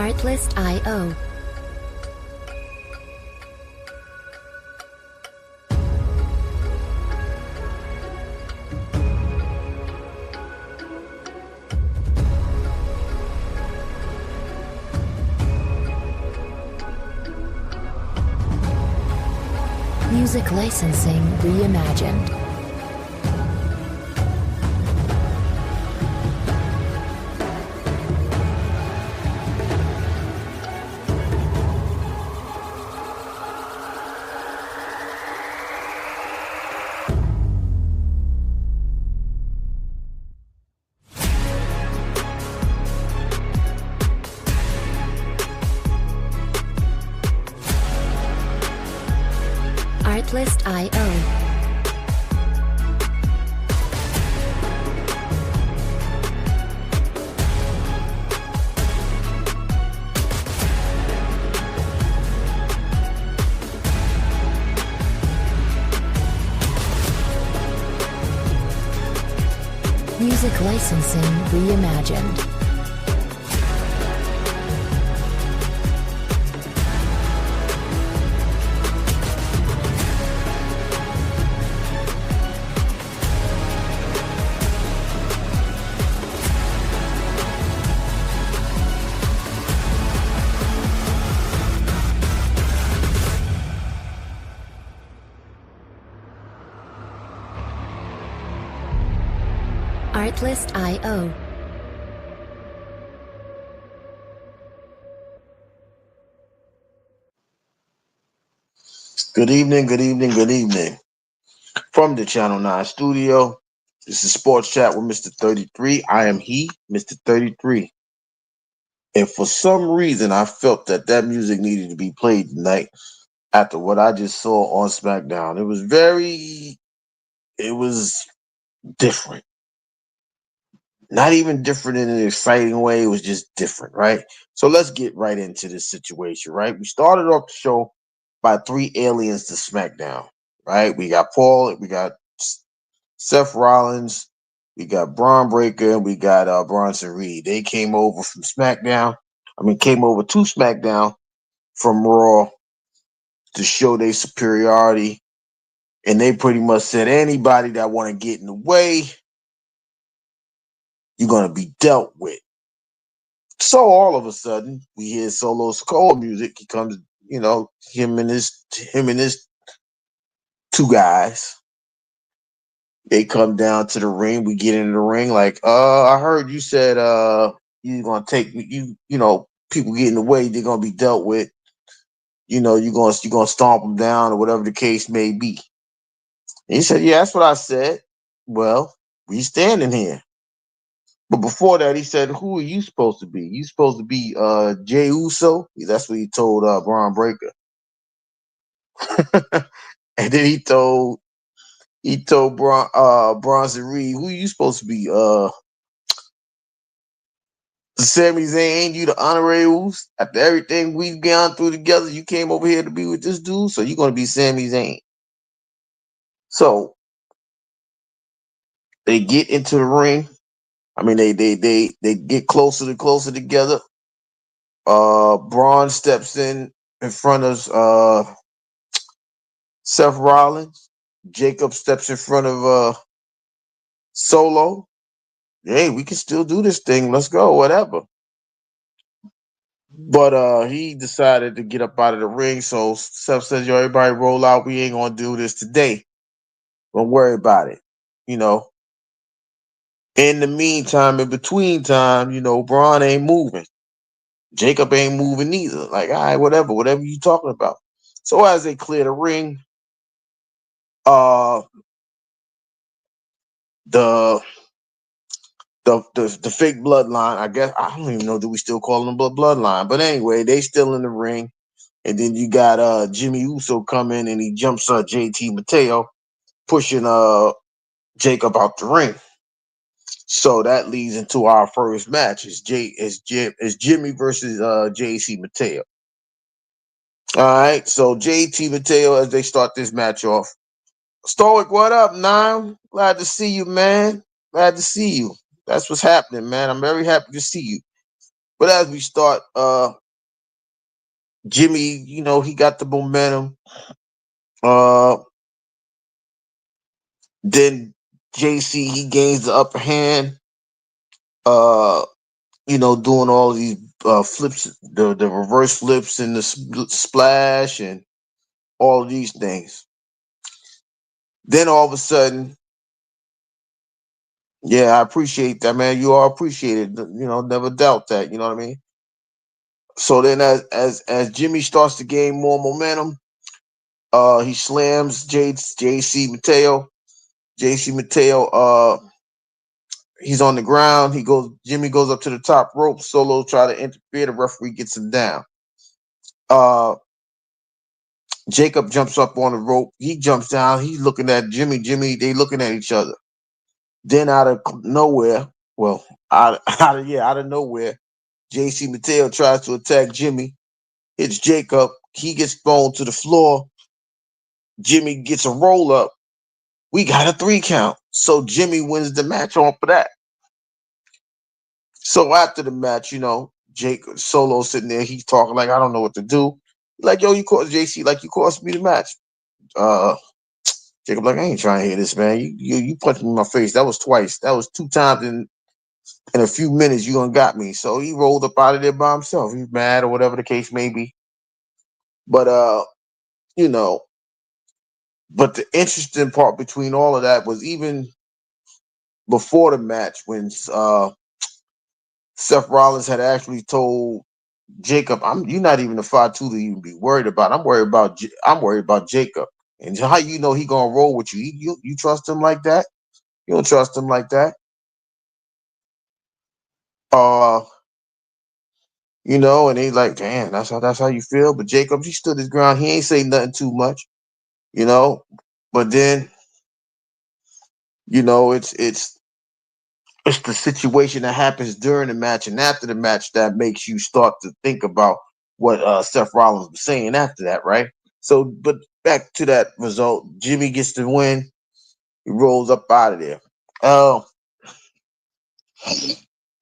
Artlist.io. Music licensing reimagined. Artlist.io. Music licensing reimagined. Artlist.io. Good evening, good evening, good evening. From the Channel 9 studio, this is Sports Chat with Mr. 33. I am he, Mr. 33. And for some reason, I felt that music needed to be played tonight after what I just saw on SmackDown. It was different. Not even different in an exciting way. It was just different, right? So let's get right into this situation, right? We started off the show by 3 aliens to SmackDown, right? We got Paul, we got Seth Rollins, we got Braun Breaker, and we got Bronson Reed. They came over from SmackDown. Came over to SmackDown from Raw to show their superiority. And they pretty much said anybody that want to get in the way, you're going to be dealt with. So all of a sudden, we hear Solo Sikoa music. He comes, him and his two guys. They come down to the ring. We get in the ring. Like, I heard you said you're gonna take people get in the way, they're gonna be dealt with. You're gonna stomp them down or whatever the case may be. And he said, yeah, that's what I said. Well, we standing here. But before that, he said, who are you supposed to be? You supposed to be Jey Uso? That's what he told Braun Breaker. And then he told Bronson Reed, who you supposed to be? Sami Zayn, you the honorables. After everything we've gone through together, you came over here to be with this dude, so you're gonna be Sami Zayn. So they get into the ring. They get closer together. Braun steps in front of Seth Rollins. Jacob steps in front of Solo. Hey, we can still do this thing. Let's go, whatever. But he decided to get up out of the ring. So Seth says, yo, everybody roll out. We ain't gonna do this today. Don't worry about it. In the meantime, in between time, Braun ain't moving. Jacob ain't moving either. Like, all right, whatever you talking about. So as they clear the ring, the fake bloodline, I guess, I don't even know, do we still call them bloodline? But anyway, they still in the ring. And then you got Jimmy Uso come in and he jumps JT Mateo, pushing Jacob out the ring. So that leads into our first match. It's Jimmy versus JC Mateo. All right, so JT Mateo, as they start this match off. Stoic, what up, Nine? Glad to see you, man. Glad to see you. That's what's happening, man. I'm very happy to see you. But as we start, Jimmy, he got the momentum. Uh, then JC, he gains the upper hand. Uh, doing all of these flips, the reverse flips and the splash and all of these things. Then all of a sudden, yeah, I appreciate that, man. You all appreciate it. Never doubt that. You know what I mean? So then, as Jimmy starts to gain more momentum, he slams JC Mateo. JC Mateo, he's on the ground. Jimmy goes up to the top rope. Solo try to interfere. The referee gets him down. Uh, Jacob jumps up on the rope. He jumps down. He's looking at Jimmy. They looking at each other. Then out of nowhere, well, out of nowhere, JC Mateo tries to attack Jimmy. Hits Jacob. He gets thrown to the floor. Jimmy gets a roll up. We got a 3 count. So Jimmy wins the match off of that. So after the match, Jake Solo sitting there, he's talking like, I don't know what to do. Like, yo, you cost JC, like you cost me the match. Jacob like, I ain't trying to hear this, man. You punched me in my face. That was twice. That was 2 times in a few minutes. You done got me. So he rolled up out of there by himself. He's mad or whatever the case may be. But you know, but the interesting part between all of that was even before the match when Seth Rollins had actually told Jacob, you're not even a 5'2" to even be worried about. I'm worried about Jacob. And how he gonna roll with you? You trust him like that? You don't trust him like that. Uh, and he's like, damn, that's how you feel. But Jacob, he stood his ground. He ain't say nothing too much, you know. But then, it's the situation that happens during the match and after the match that makes you start to think about what Seth Rollins was saying after that, right? So, but back to that result, Jimmy gets the win. He rolls up out of there. Oh,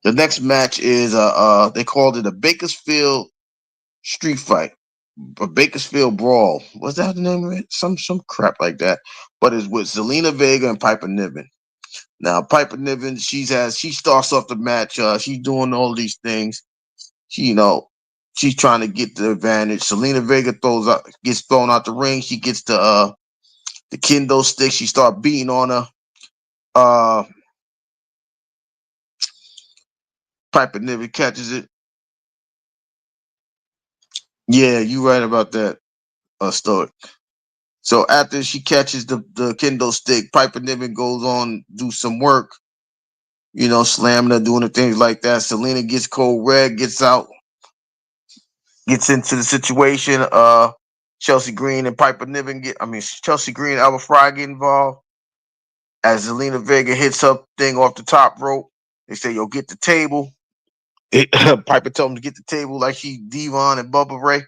the next match is they called it a Bakersfield street fight, a Bakersfield brawl. What's that the name of it? Some crap like that. But it's with Zelina Vega and Piper Niven. Now Piper Niven, she starts off the match. She's doing all these things. She's trying to get the advantage. Zelina Vega gets thrown out the ring. She gets the kendo stick. She start beating on her. Piper Niven catches it. Yeah, you right about that, Stoic. So after she catches the kendo stick, Piper Niven goes on do some work, slamming her, doing the things like that. Zelina gets cold red, gets out, gets into the situation. Chelsea Green and Chelsea Green and Alba Fry get involved. As Zelina Vega hits her thing off the top rope, they say, yo, get the table. Piper tells them to get the table like she Devon and Bubba Ray.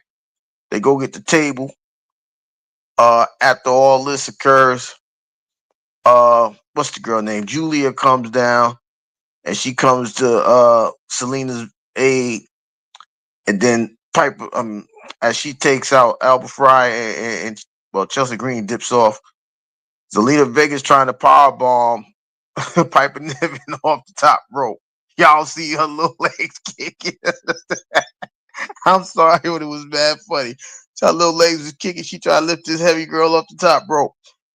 They go get the table. After all this occurs, what's the girl name? Julia comes down and she comes to Selena's aid, and then Piper, as she takes out Alba Fry and Chelsea Green dips off. Zelina Vega's trying to powerbomb Piper Niven off the top rope. Y'all see her little legs kicking. I'm sorry, but it was bad funny. So her little legs was kicking. She tried to lift this heavy girl up the top rope.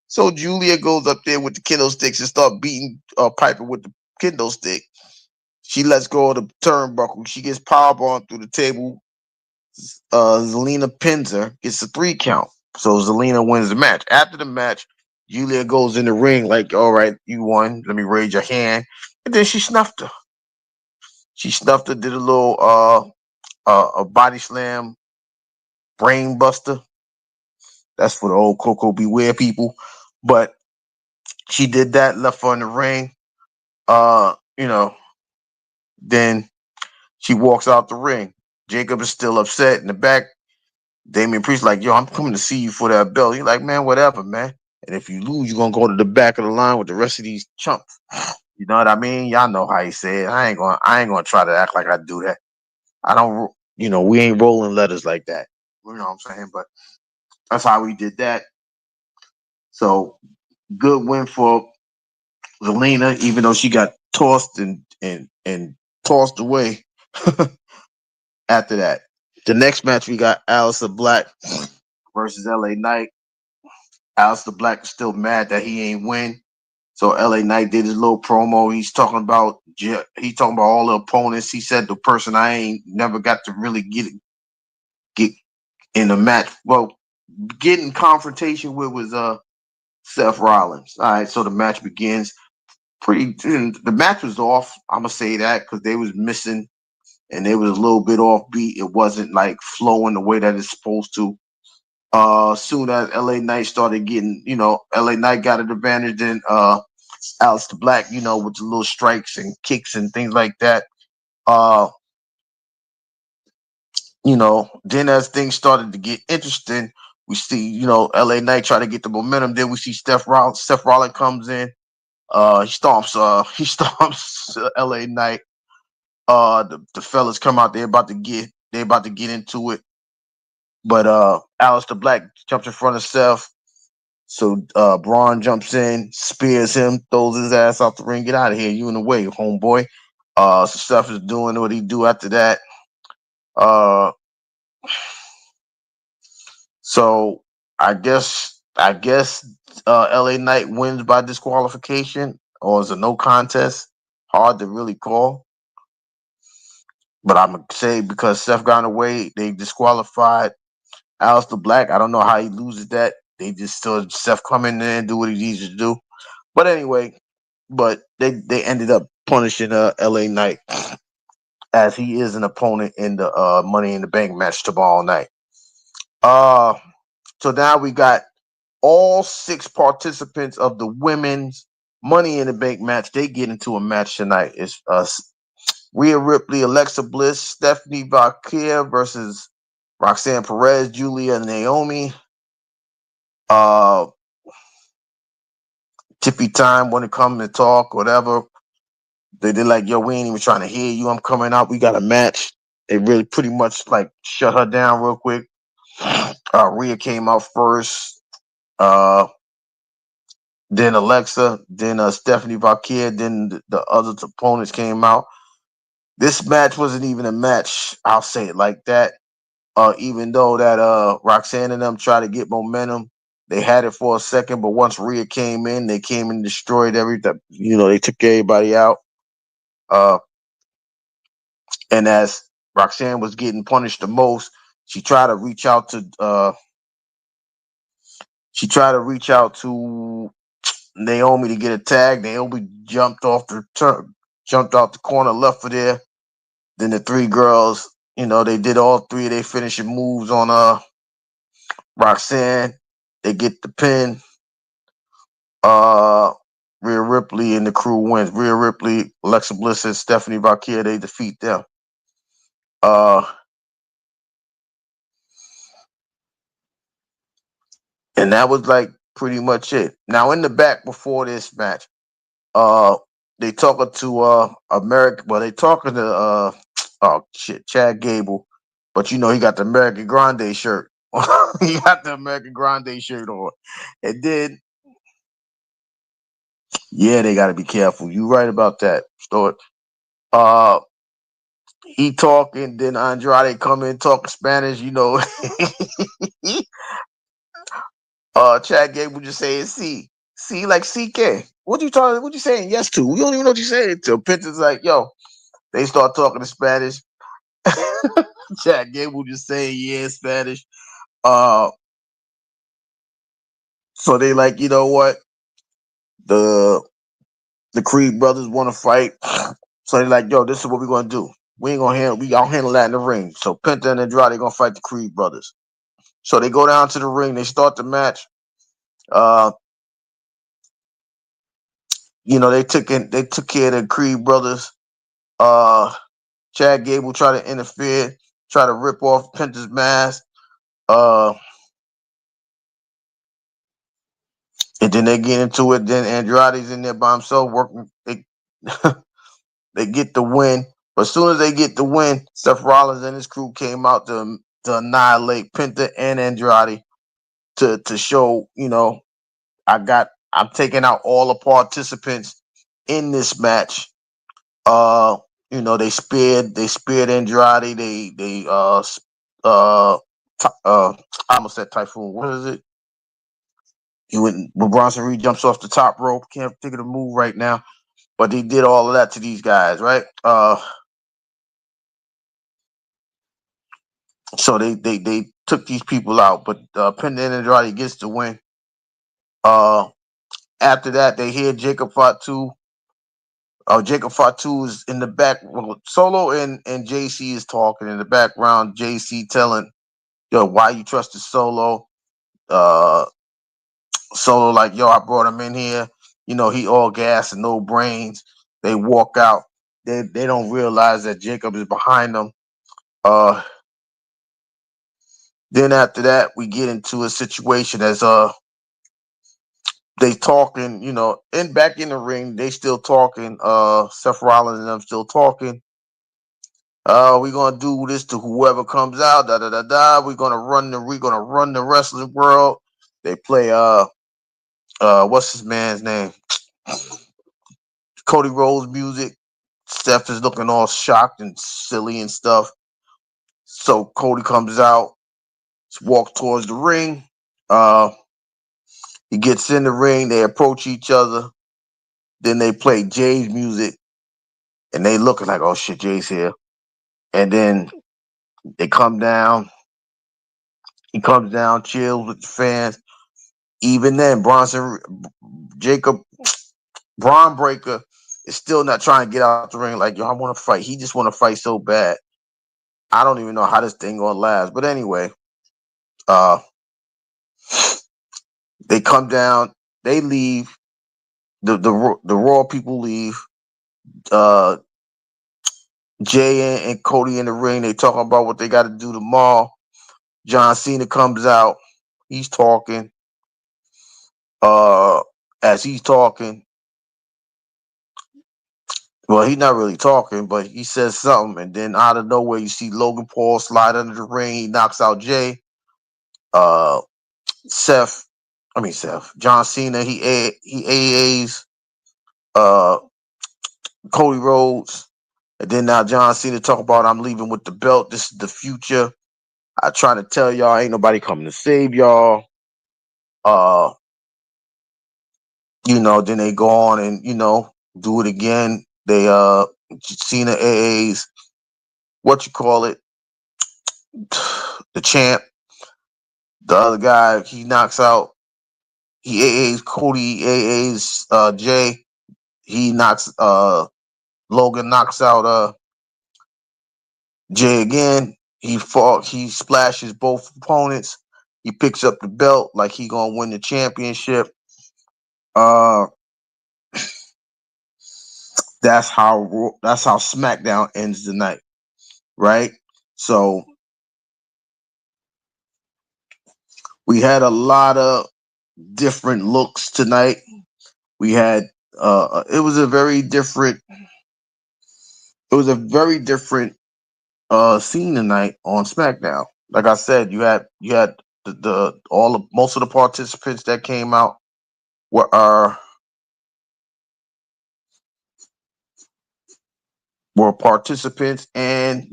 So Julia goes up there with the kendo sticks and start beating Piper with the kendo stick. She lets go of the turnbuckle. She gets powerbombed through the table. Zelina pins her, gets a 3 count. So Zelina wins the match. After the match, Julia goes in the ring like, all right, you won. Let me raise your hand. And then she snuffed her. Did a little a body slam, brain buster. That's for the old Coco Beware people. But she did that, left her in the ring. Uh, you know, then she walks out the ring. Jacob is still upset in the back. Damian Priest like, yo, I'm coming to see you for that belt. He's like, man, whatever, man. And if you lose, you're gonna go to the back of the line with the rest of these chumps. You know what I mean? Y'all know how he said. I ain't gonna try to act like I do that. I don't, we ain't rolling letters like that. You know what I'm saying? But that's how we did that. So good win for Zelina, even though she got tossed and tossed away after that. The next match we got Aleister Black versus LA Knight. Aleister Black is still mad that he ain't win. So LA Knight did his little promo. He's talking about all the opponents. He said the person I ain't never got to really get in a match. Well, get in confrontation with was Seth Rollins. All right, so the match begins. The match was off. I'm gonna say that because they was missing and they was a little bit offbeat. It wasn't like flowing the way that it's supposed to. Soon as LA Knight started getting, LA Knight got an advantage. Then Aleister Black, with the little strikes and kicks and things like that. Then as things started to get interesting, we see, LA Knight try to get the momentum. Then we see Seth Rollins comes in. He stomps LA Knight. The fellas come out, they're about to get into it. But Aleister Black jumps in front of Seth. So Braun jumps in, spears him, throws his ass out the ring. Get out of here. You in the way, homeboy. So Seth is doing what he do after that. So I guess LA Knight wins by disqualification, or is a no contest. Hard to really call. But I'm gonna say because Seth got away, they disqualified Aleister Black. I don't know how he loses that. They just still Seth come in there and do what he needs to do. But anyway, they ended up punishing LA Knight as he is an opponent in the Money in the Bank match tomorrow night. So now we got all 6 participants of the women's Money in the Bank match. They get into a match tonight. It's Rhea Ripley, Alexa Bliss, Stephanie Valkyria versus Roxanne Perez, Julia, and Naomi. Tippy time when it comes to talk, whatever. They're like, yo, we ain't even trying to hear you. I'm coming out. We got a match. They really pretty much like shut her down real quick. Rhea came out first. Then Alexa, then Stephanie Valkyria, then the other opponents came out. This match wasn't even a match. I'll say it like that. Even though that Roxanne and them tried to get momentum, they had it for a second. But once Rhea came in, they came and destroyed everything. They took everybody out. And as Roxanne was getting punished the most, she tried to reach out to Naomi to get a tag. Naomi jumped out the corner, left her there. Then the 3 girls, they did all 3 of their finishing moves on Roxanne. They get the pin. Rhea Ripley and the crew wins. Rhea Ripley, Alexa Bliss, and Stephanie Valkyria, they defeat them. And that was like pretty much it. Now in the back before this match, they talking to America. Well, they talking to Chad Gable, but he got the American Grande shirt. He got the American Grande shirt on, and then they got to be careful. You right about that, Stuart. He talking, then Andrade come in talking Spanish. Chad Gable just saying C like CK. What you saying yes to? We don't even know what you saying to. Penta's like, yo, they start talking in Spanish. Chad Gable just saying yeah Spanish. So they like, you know what? The Creed brothers want to fight. So they like, yo, this is what we're gonna do. I'll handle that in the ring. So Penta and Andrade gonna fight the Creed brothers. So they go down to the ring, they start the match. They took care of the Creed brothers. Chad Gable tried to interfere, try to rip off Penta's mask. And then they get into it. Then Andrade's in there by himself working. They get the win. But as soon as they get the win, Seth Rollins and his crew came out to annihilate Penta and Andrade to show, I'm taking out all the participants in this match. Uh, they speared Andrade. I almost said Typhoon. What is it? When Bronson Reed jumps off the top rope. Can't think of the move right now, but they did all of that to these guys, right? So they took these people out, but Penta and Andrade gets the win. After that, they hear Jacob Fatu. Jacob Fatu is in the back. Well, Solo and JC is talking in the background. JC telling, "Yo, why you trusted Solo?" Uh, Solo like, "Yo, I brought him in here. He all gas and no brains." They walk out. They don't realize that Jacob is behind them. Then after that, we get into a situation as they talking, and back in the ring, they still talking. Seth Rollins and them still talking. We're gonna do this to whoever comes out. Da da da da. We're gonna run the wrestling world. They play what's his man's name? Cody Rhodes music. Steph is looking all shocked and silly and stuff. So Cody comes out, walks towards the ring. He gets in the ring. They approach each other. Then they play Jay's music, and they looking like, oh shit, Jay's here. And then they come down. He comes down, chills with the fans. Even then, Jacob, Braun Breaker is still not trying to get out the ring. Like, yo, I want to fight. He just want to fight so bad. I don't even know how this thing gonna last. But anyway, they come down. They leave. The Raw people leave. Jay and Cody in the ring. They talking about what they got to do tomorrow. John Cena comes out. He's talking. As he's talking, well, he's not really talking, but he says something, and then out of nowhere, you see Logan Paul slide under the ring. He knocks out Jay. Uh, John Cena. He AAs Cody Rhodes, and then now John Cena talk about I'm leaving with the belt. This is the future. I trying to tell y'all, ain't nobody coming to save y'all. Then they go on and do it again. They Cena AAs what you call it, the champ. The other guy he knocks out. He AAs Cody, AAs Jay. He knocks Logan knocks out Jay again. He splashes both opponents. He picks up the belt like he gonna win the championship. That's how SmackDown ends the night, right? So we had a lot of different looks tonight. We had it was a very different scene tonight on SmackDown. Like I said, you had most of the participants that came out were participants, and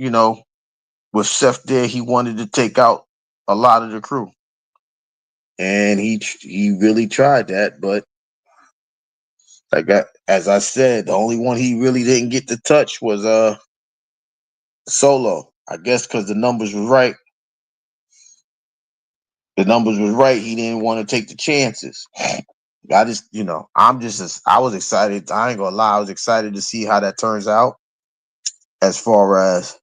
with Seth there, he wanted to take out a lot of the crew, and he really tried that, but as I said, the only one he really didn't get to touch was Solo. I guess because the numbers was right. The numbers was right. He didn't want to take the chances. I was excited. I ain't gonna lie. I was excited to see how that turns out. As far as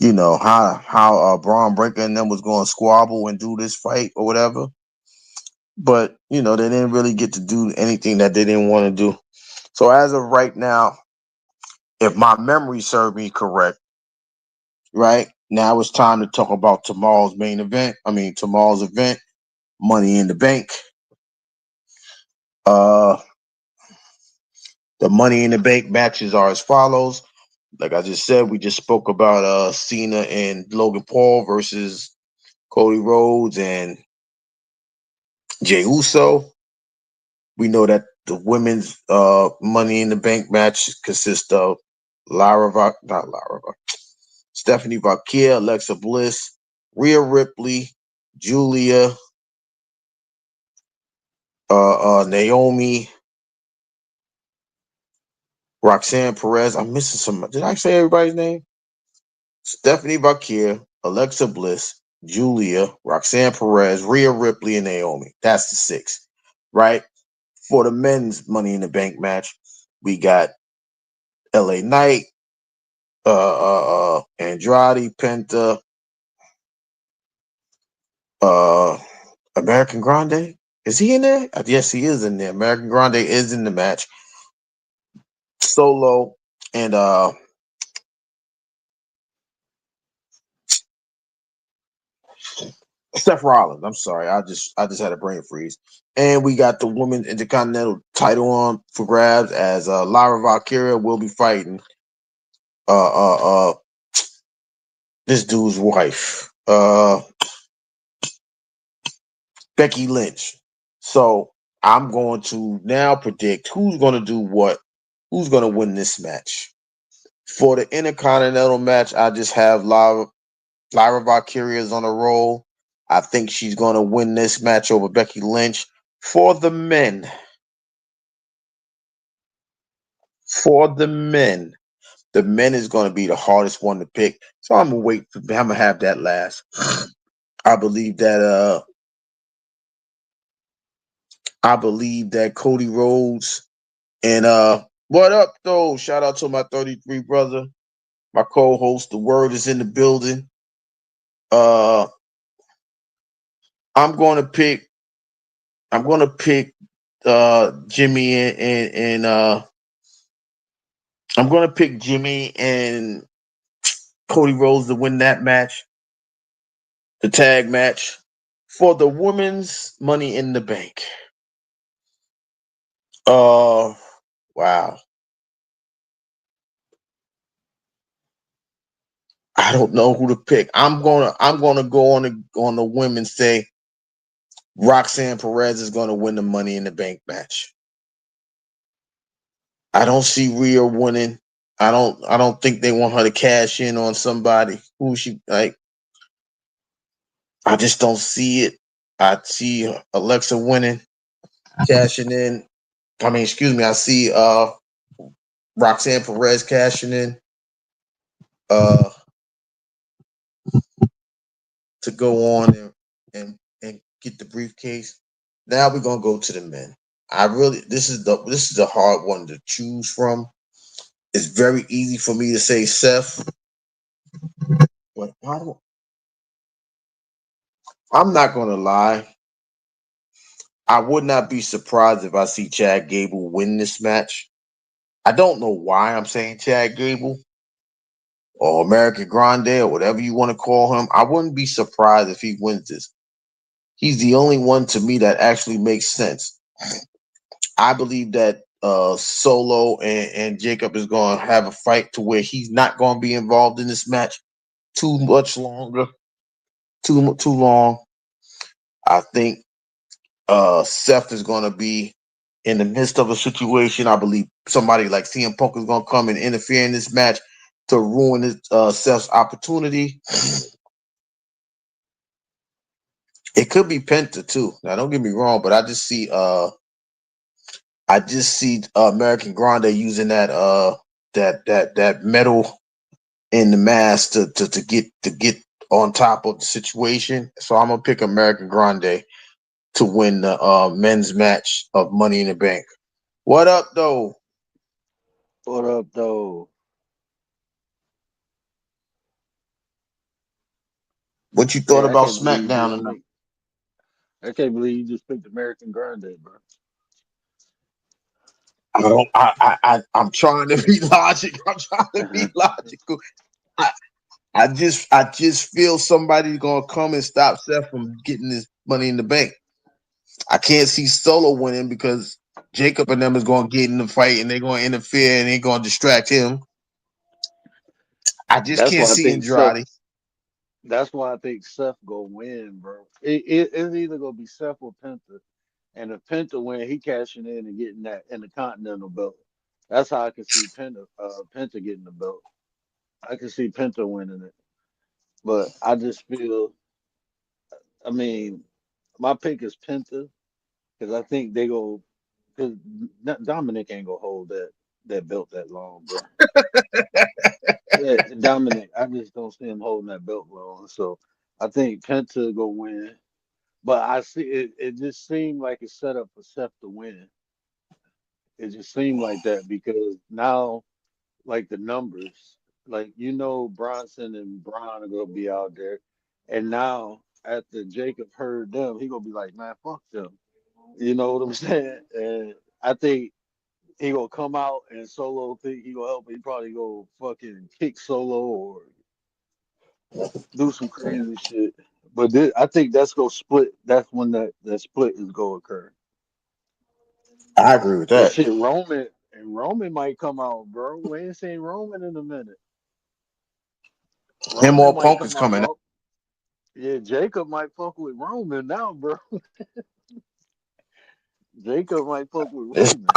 how Braun Breaker and them was going to squabble and do this fight or whatever. But they didn't really get to do anything that they didn't want to do. So as of right now, if my memory served me correct, right now it's time to talk about tomorrow's event, Money in the Bank. The Money in the Bank matches are as follows. Like I just said, we just spoke about Cena and Logan Paul versus Cody Rhodes and Jey Uso. We know that the women's Money in the Bank match consists of Stephanie Vaquer, Alexa Bliss, Rhea Ripley, Julia, Naomi, Roxanne Perez. I'm missing some. Did I say everybody's name? Stephanie Vaquer, Alexa Bliss, Julia, Roxanne Perez, Rhea Ripley, and Naomi. That's the six, right? For the men's Money in the Bank match, we got LA Knight, Andrade, Penta, uh, American Grande. Is he in there? Yes, he is in there. American Grande is in the match. Solo and Seth Rollins. I'm sorry, I just had a brain freeze. And we got the women's Intercontinental title on for grabs as Lyra Valkyria will be fighting uh uh uh this dude's wife, Becky Lynch. So I'm going to now predict who's going to do what, who's going to win this match. For the Intercontinental match, I just have Lyra Valkyria's on a roll. I think she's going to win this match over Becky Lynch. For the men, the men is going to be the hardest one to pick. So I'm gonna wait. I'm gonna have that last. I believe that. I believe that Cody Rhodes and what up though? Shout out to my 33 brother, my co-host. The word is in the building. Uh, I'm going to pick. I'm going to pick Jimmy and I'm going to pick Jimmy and Cody Rhodes to win that match, the tag match. For the women's Money in the Bank. Wow. I don't know who to pick. I'm gonna go on the women say Roxanne Perez is gonna win the Money in the Bank match. I don't see Rhea winning. I don't think they want her to cash in on somebody who she like. I just don't see it. I see Alexa winning, cashing in. I mean, excuse me, I see Roxanne Perez cashing in uh to go on and get the briefcase. Now we're gonna go to the men. I really this is the hard one to choose from. It's very easy for me to say Seth, but I'm not gonna lie. I would not be surprised if I see Chad Gable win this match. I don't know why I'm saying Chad Gable or American Grande or whatever you want to call him. I wouldn't be surprised if he wins this. He's the only one to me that actually makes sense. I believe that Solo and Jacob is going to have a fight to where he's not going to be involved in this match too much longer, too long. I think Seth is going to be in the midst of a situation. I believe somebody like CM Punk is going to come and interfere in this match to ruin Seth's opportunity. It could be Penta too. Now, don't get me wrong, but I just see American Grande using that metal in the mask to get on top of the situation. So I'm gonna pick American Grande to win the men's match of Money in the Bank. What up though? What up, though? What you thought Hey, I about can't believe you SmackDown just tonight? picked. I can't believe you just picked American Grande, bro. I don't. I'm trying to be logic. I'm trying to be logical. I, I just feel somebody's gonna come and stop Seth from getting this Money in the Bank. I can't see Solo winning because Jacob and them is gonna get in the fight and they're gonna interfere and they're gonna distract him. I just That's can't why I see think Seth. Andrade. That's why I think Seth gonna win, bro. It's either gonna be Seth or Penta, and if Penta win, he cashing in and getting that Intercontinental belt. That's how I can see Penta getting the belt. I can see Penta winning it, but I just feel. I mean, my pick is Penta because I think they go because Dominic ain't gonna hold that belt that long, bro. Yeah, Dominic, I just don't see him holding that belt long. So I think Penta go win. But I see it, it just seemed like it's set up for Seth to win. It just seemed like that because now, like the numbers, like Bronson and Braun are gonna be out there. And now after Jacob heard them, he gonna be like, man, fuck them. You know what I'm saying? And I think he gonna come out and Solo think he gonna help. He probably go fucking kick Solo or do some crazy shit. But I think that's gonna split. That's when that split is gonna occur. I agree with But that. shit, Roman might come out, bro. We ain't seen Roman in a minute. Him Roman or might Punk come is out. coming out. Yeah, Jacob might fuck with Roman now, bro. Jacob might fuck with It's, Roman.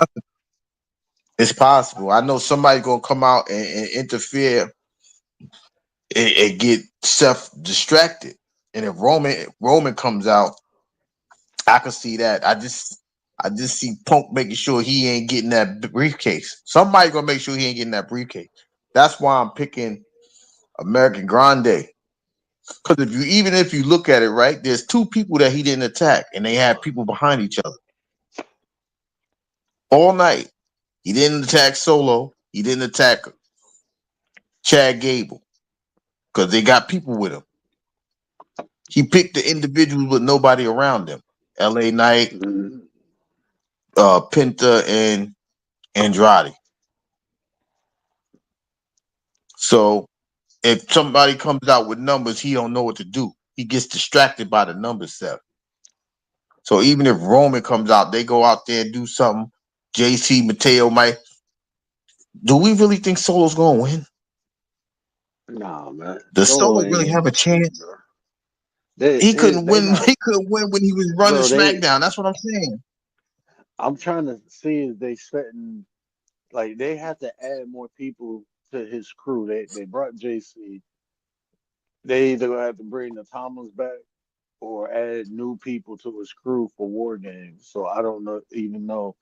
it's possible. I know somebody gonna come out and interfere and get Seth distracted. And if Roman comes out, I can see that. I just see Punk making sure he ain't getting that briefcase. Somebody gonna make sure he ain't getting that briefcase. That's why I'm picking American Grande. Because if you look at it right, there's two people that he didn't attack, and they had people behind each other all night. He didn't attack Solo. He didn't attack Chad Gable because they got people with him. He picked the individuals with nobody around them. L.A. Knight, Mhm. Penta, and Andrade. So if somebody comes out with numbers, he don't know what to do. He gets distracted by the number set. So even if Roman comes out, they go out there and do something. JC Mateo might. Do we really think Solo's gonna win? Nah, man. Does Solo Solo ain't really gonna have a win shit, chance? bro. They, He they, couldn't they win. not, He couldn't win when he was running bro. SmackDown. That's what I'm saying. I'm trying to see if they setting like they have to add more people to his crew. They brought JC. They either gonna have to bring the Thomas back or add new people to his crew for War Games. So I don't know, even know,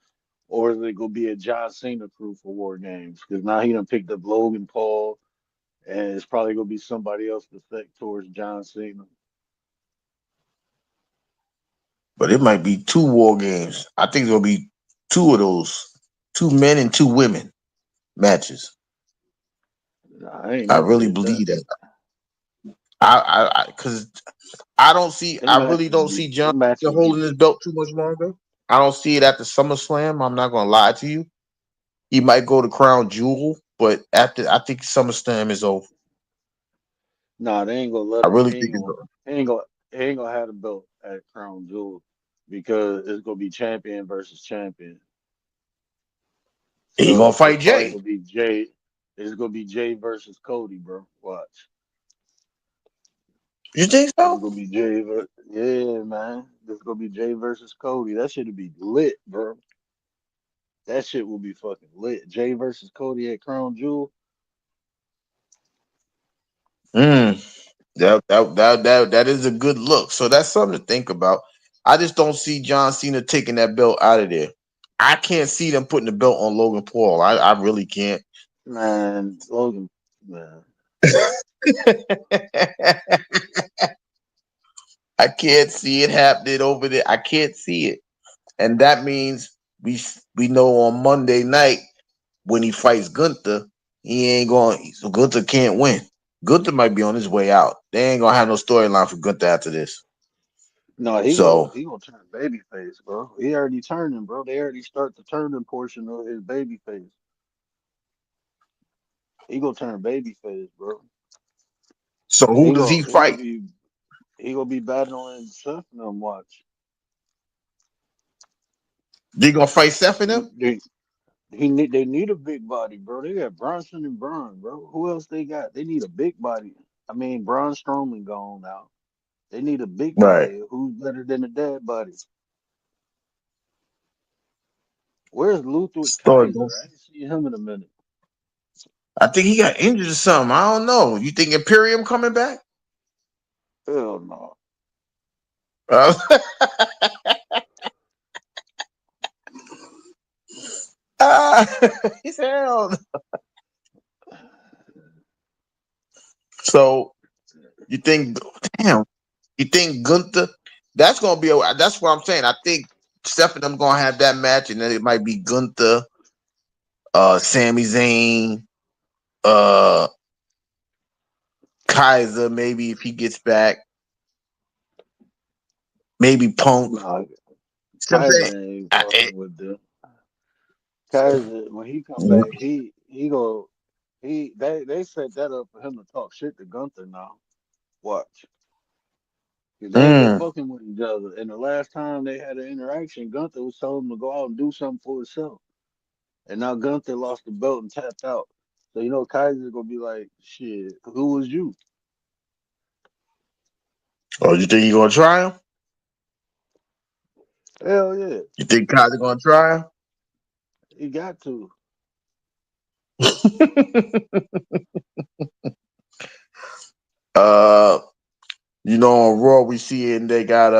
or is it gonna be a John Cena crew for War Games? Because now he done picked up Logan Paul, and it's probably gonna be somebody else to stick towards John Cena. But it might be two war games. I think there'll be two of those, two men and two women matches. Nah, I ain't I never really hit that. believe that. Because I don't see. Them I really matches don't be see John them matches be holding his belt too much longer. I don't see it at the SummerSlam. I'm not gonna lie to you. He might go to Crown Jewel, but after I think SummerSlam is over. nah, they ain't gonna let I him. really think it's over. He ain't gonna have the belt at Crown Jewel because it's gonna be champion versus champion. He gonna So it's fight probably Jay. gonna be Jay. It's gonna be Jay versus Cody, bro. Watch. You think It's so? gonna be yeah, man. It's gonna be Jay versus Cody. That shit'll be lit, bro. That shit will be fucking lit. Jay versus Cody at Crown Jewel. Mm, that is a good look. So that's something to think about. I just don't see John Cena taking that belt out of there. I can't see them putting the belt on Logan Paul. I really can't. Man, Logan, man. I can't see it happening over there. I can't see it, and that means we know on Monday night when he fights Gunther, he ain't going. So Gunther can't win. Gunther might be on his way out. They ain't gonna have no storyline for Gunther after this. No, So, he gonna turn babyface, bro. He already turning, bro. They already start the turning portion of his babyface. He gonna turn babyface, bro. so who does he He gonna fight? be he gonna be battling Seth and them watch. They gonna fight Seth and them? They they need a big body, bro. They got Bronson and Braun, bro. Who else they got? They need a big body. I mean, Braun Strowman gone now. They need a big Right. body. Who's better than a dead body? Where's Ludwig Start going. Kaiser? I ain't seen him in a minute. I think he got injured or something. I don't know. You think Imperium coming back? Hell no. Uh, he said, hell no. So you think, damn, you think Gunther? That's gonna be. That's what I'm saying. I think Steph and them gonna have that match, and then it might be Gunther, Sami Zayn, Kaiser, maybe if he gets back, maybe Punk. Nah, See what I'm saying? Kaiser ain't fucking with them. Kaiser, when he come back, he go they set that up for him to talk shit to Gunther now. Watch. 'Cause they ain't been Mm. fucking with each other. And the last time they had an interaction, Gunther was telling him to go out and do something for himself. And now Gunther lost the belt and tapped out. So you know Kaiser's gonna be like, shit, who was you? Oh, you think he gonna try him? Hell yeah. You think Kaiser gonna try him? He got to. uh, on Raw we see it, and they got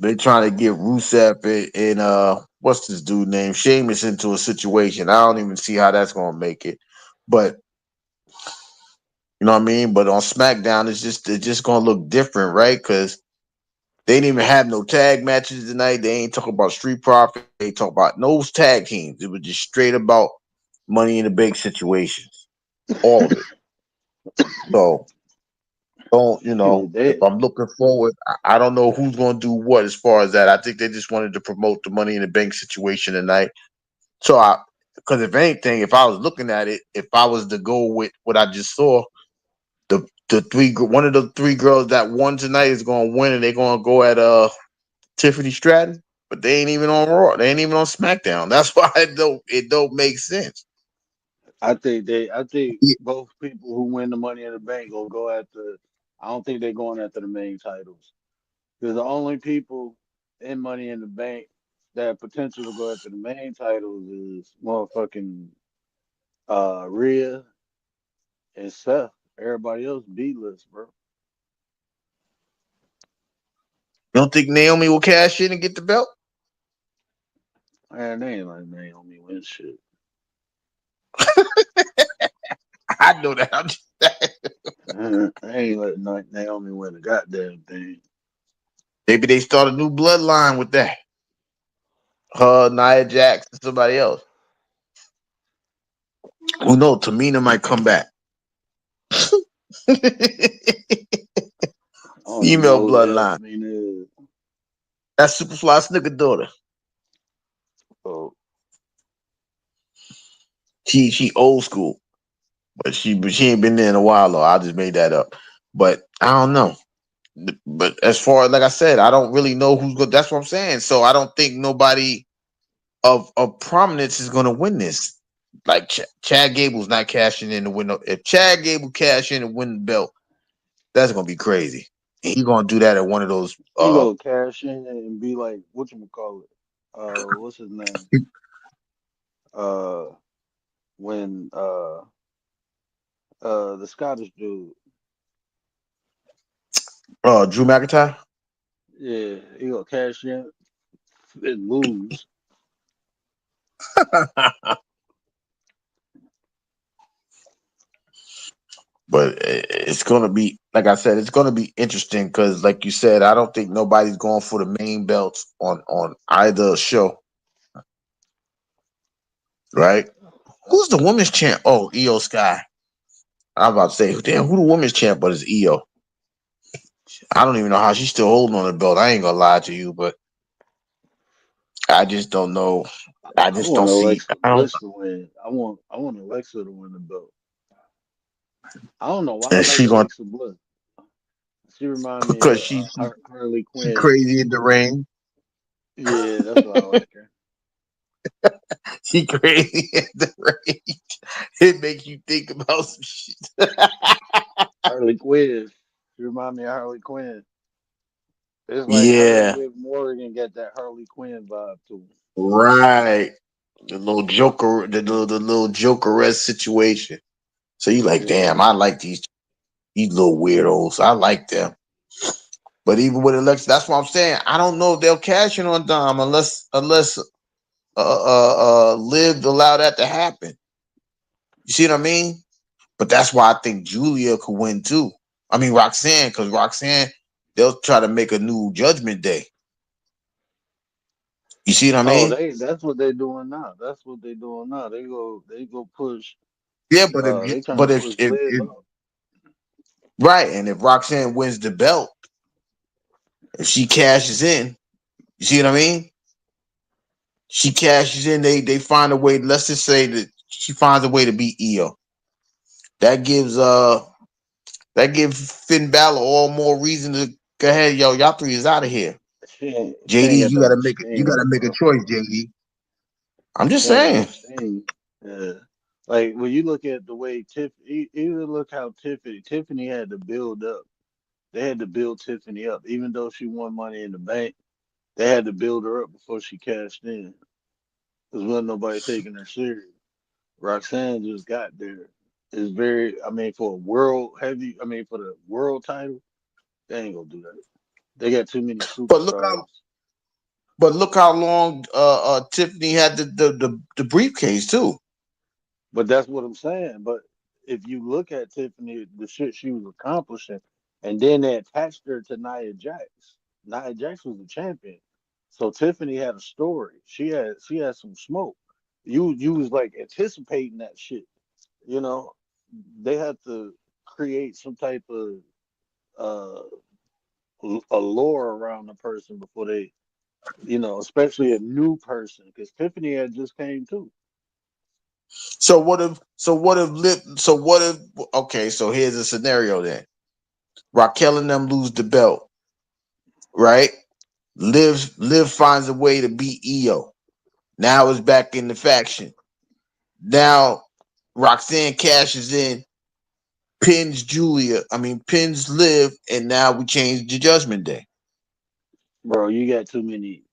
they trying to get Rusev and what's this dude named Sheamus into a situation. I don't even see how that's gonna make it, but you know what I mean. But on SmackDown, it's just gonna look different, right? Because they didn't even have no tag matches tonight. They ain't talking about Street Profit. They talk about no tag teams. It was just straight about Money in the Bank situations, all of it. So don't They if I'm looking forward, I don't know who's going to do what as far as that. I think they just wanted to promote the Money in the Bank situation tonight. So because if anything, if I was looking at it, if I was to go with what I just saw, one of the three girls that won tonight is going to win, and they're going to go at Tiffany Stratton, but they ain't even on Raw. They ain't even on SmackDown. That's why it don't make sense. I think Yeah. both people who win the Money in the Bank will go after. I don't think they're going after the main titles. Because the only people in Money in the Bank that have potential to go after the main titles is motherfucking Rhea and Seth. Everybody else B list, bro. You don't think Naomi will cash in and get the belt? Man, they ain't like Naomi win shit. I know that. I'm just They ain't let Naomi win a goddamn thing. maybe they start a new bloodline with that. Her, Nia Jax, and somebody else. Who knows? Tamina might come back. I don't even know Female who the hell bloodline. Tamina is. That's Superfly Snuka daughter. Oh, She old school, but she ain't been there in a while though. I just made that up. But I don't know. But as far like I said, I don't really know who's good. That's what I'm saying. So I don't think nobody of prominence is going to win this. Like Chad Gable's not cashing in to win. If Chad Gable cash in and win the belt, that's going to be crazy. And he's going to do that at one of those. he go cash in and be like, whatchamacallit? What's his name? Uh, when the Scottish dude, Drew McIntyre. yeah, he go cash in and lose. But it's going to be, like I said, it's going to be interesting because, like you said, I don't think nobody's going for the main belts on either show. Right? Who's the women's champ? Oh, Io Sky. I'm about to say, damn, who the women's champ? But it's Io. I don't even know how she's still holding on the belt. I ain't gonna lie to you, but I just don't know. I I just want don't see. Alexa I don't. Bliss to win. I want Alexa to win the belt. I don't know why I And like she going Alexa Bliss. She remind me because of she Harley she Quinn. crazy in the ring. Yeah, that's why I like her. She crazy at the rate. It make you think about some shit. Harley Quinn. She remind me of Harley Quinn. It's like her and Yeah, Liv Morgan got that Harley Quinn vibe to 'em. right. The little Joker situation. So you like, Yeah. damn, I like these little weirdos. I like them. But even with Alexa, that's what I'm saying. I don't know if they'll cash in on Dom unless Liv allow that to happen. You see what I mean? But that's why I think Julia could win too. I mean Roxanne, because Roxanne, they'll try to make a new Judgment Day. You see what I Oh, mean? that's what they doing now. That's what they doing now. They go push Yeah, but if they trying to but push Liv if up. right, and if Roxanne wins the belt, if she cashes in, you see what I mean? She cashes in, they find a way. Let's just say that she finds a way to beat Io. That gives that gives Finn Balor all more reason to go ahead, yo. Y'all three is out of here. She ain't JD, got you that gotta much make it. You steam gotta though, make a bro. choice, JD. I'm just She ain't got no saying. steam. Yeah. Like when you look at the way even look how Tiffany had to build up. They had to build Tiffany up, even though she won Money in the Bank. They had to build her up before she cashed in, because wasn't nobody taking her serious. Roxanne just got there. It's very, I mean, for a world heavy, I mean, for the world title, they ain't gonna do that. They got too many But look how superstars. long Tiffany had the briefcase too. But that's what I'm saying. But if you look at Tiffany, the shit she was accomplishing, and then they attached her to Nia Jax. Nia Jax was the champion. So Tiffany had a story. She had some smoke. You was like anticipating that shit. You know, they had to create some type of uh a lore around the person before they, especially a new person, because Tiffany had just came too. So what if okay, so here's a scenario then. Raquel and them lose the belt, right? Liv finds a way to beat Io. Now it's back in the faction. Now Roxanne cashes in, pins Liv, and now we change the Judgment Day. Bro, you got too many,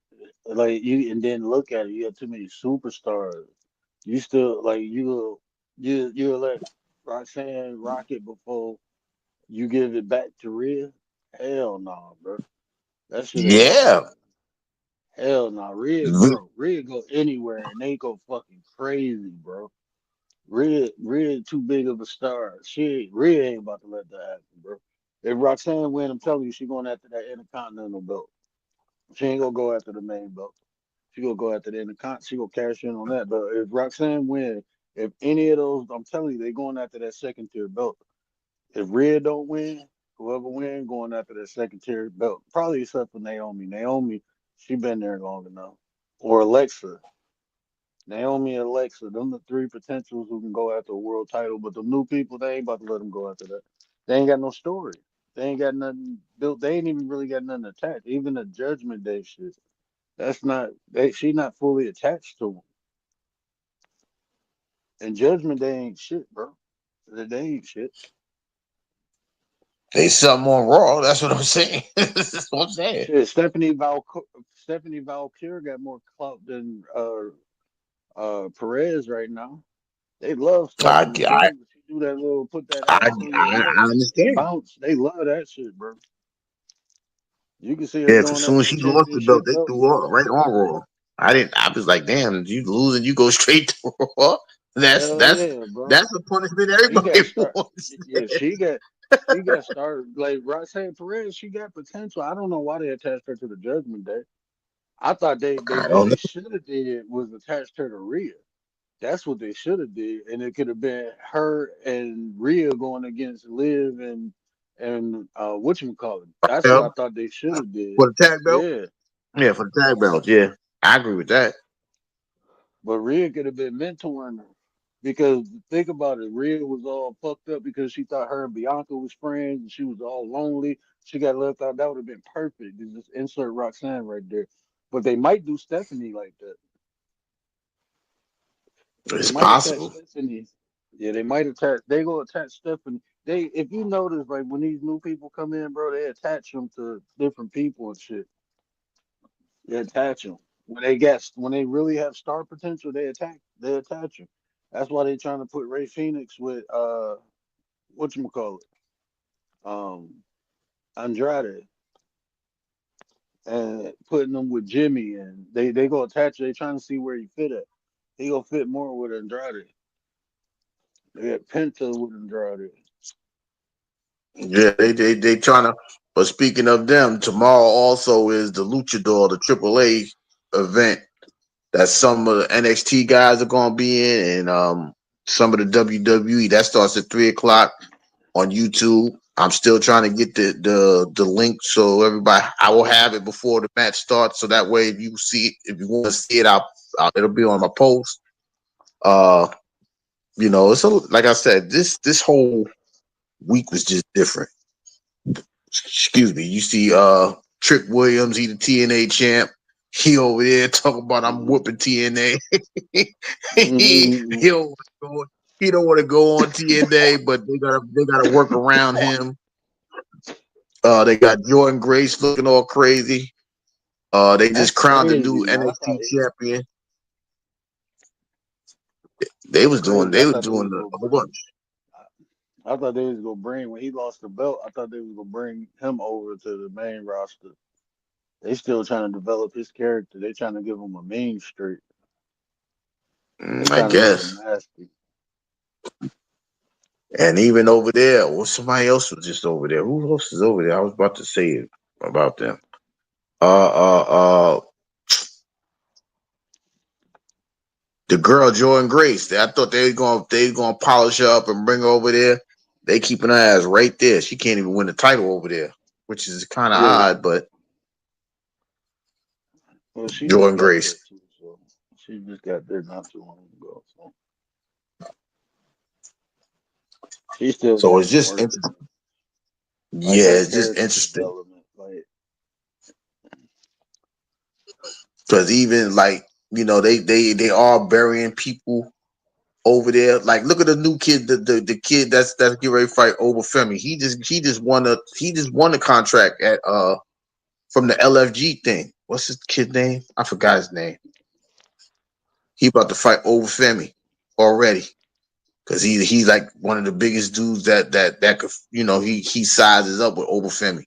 like you, and then look at it, you got too many superstars. You still like you let Roxanne rock it before you give it back to Rhea? Hell no, bro. That shit ain't gonna Yeah. happen. Hell no, Rhea, bro. Rhea go anywhere and they go fucking crazy, bro. Rhea too big of a star. Rhea ain't about to let that happen, bro. If Roxanne win, I'm telling you, she going after that Intercontinental belt. She ain't gonna go after the main belt. She gonna go after the Intercontinental. She gonna cash in on that. But if Roxanne win, if any of those, I'm telling you, they going after that second tier belt. If Rhea don't win, whoever win, going after that second tier belt. Probably except for Naomi. Naomi, she been there long enough. Or Alexa. Naomi and Alexa, them the three potentials who can go after a world title, but the new people, they ain't about to let them go after that. They ain't got no story. They ain't got nothing built. They ain't even really got nothing attached. Even the Judgment Day shit, that's not. She not fully attached to them. And Judgment Day ain't shit, bro. They ain't shit. They something on Raw. That's what I'm saying. That's what I'm saying. Shit, Stephanie Valkyrie got more clout than Perez right now. They love I, Stephanie. I, She do that little put that I, ass on your I ass and understand. bounce. They love that shit, bro. You can see her Yeah, 'cause as doing that soon as with the she lost the belt, championship they belt. threw her right on Raw. I didn't. I was like, damn, you lose and you go straight to Raw. That's Hell that's yeah, bro. that's the punishment She everybody got start. wants. Yeah, she got started. Like Roxanne Perez, she got potential. I don't know why they attached her to the Judgment Day. I thought they I what don't they know. should have did was attach her to Rhea. That's what they should have did, and it could have been her and Rhea going against Liv and whatchamacallit. That's what I Well, thought they should have did. for the tag belt, Yeah, yeah, for the tag belt, yeah, I agree with that. but Rhea could have been mentoring her because think about it, Rhea was all fucked up because she thought her and Bianca was friends and she was all lonely. She got left out. That would have been perfect. You just insert Roxanne right there. But they might do Stephanie like that. They It's might attach possible. Stephanie. Yeah, they might attach. They gonna attach Stephanie. They, if you notice, like when these new people come in, bro, they attach them to different people and shit. They attach them when they really have star potential. They attach them. That's why they trying to put Ray Phoenix with what you call it, Andrade, and putting them with Jimmy, and they go attach. They trying to see where he fit at. He gonna fit more with Andrade. They got Penta with Andrade. Yeah, they trying to. But speaking of them, tomorrow also is the Luchador, the AAA event that some of the NXT guys are going to be in, and some of the WWE. That starts at 3 o'clock on YouTube. I'm still trying to get the link so everybody. I will have it before the match starts, so that way if you see it, if you want to see it, it'll be on my post. Uh, it's like I said, this whole week was just different. Excuse me. You see, Trick Williams, he the TNA champ. He over there talking about I'm Mm-hmm. whooping TNA. he, Mm-hmm. he don't he don't want to go on TNA, but they gotta work around him. They got Jordan Grace looking all crazy. They That's just crowned a crazy, new man. NXT champion. That's crazy. They was doing a whole bunch. I thought they was gonna bring when he lost the belt. I thought they was gonna bring him over to the main roster. They still trying to develop his character. They trying to give him a main streak. They I trying to make him guess. nasty. And even over there, well, somebody else was just over there. Who else is over there? I was about to say it about them. Uh, the girl Jordan Grace. I thought they were gonna polish her up and bring her over there. They keeping her ass right there. She can't even win the title over there, which is kind of Yeah. odd. But Well, she just Jordan got there Grace. too, so she just got there not too long ago. So she still So got it's some just work to interesting. do. Like Yeah, her it's just character interesting development. Like because even like they are burying people over there. Like, look at the new kid, the kid that's getting ready to fight over Femi. He just won a contract at from the LFG thing. What's his kid name? I forgot his name. He about to fight over Femi already because he's like one of the biggest dudes that could he sizes up with over Femi.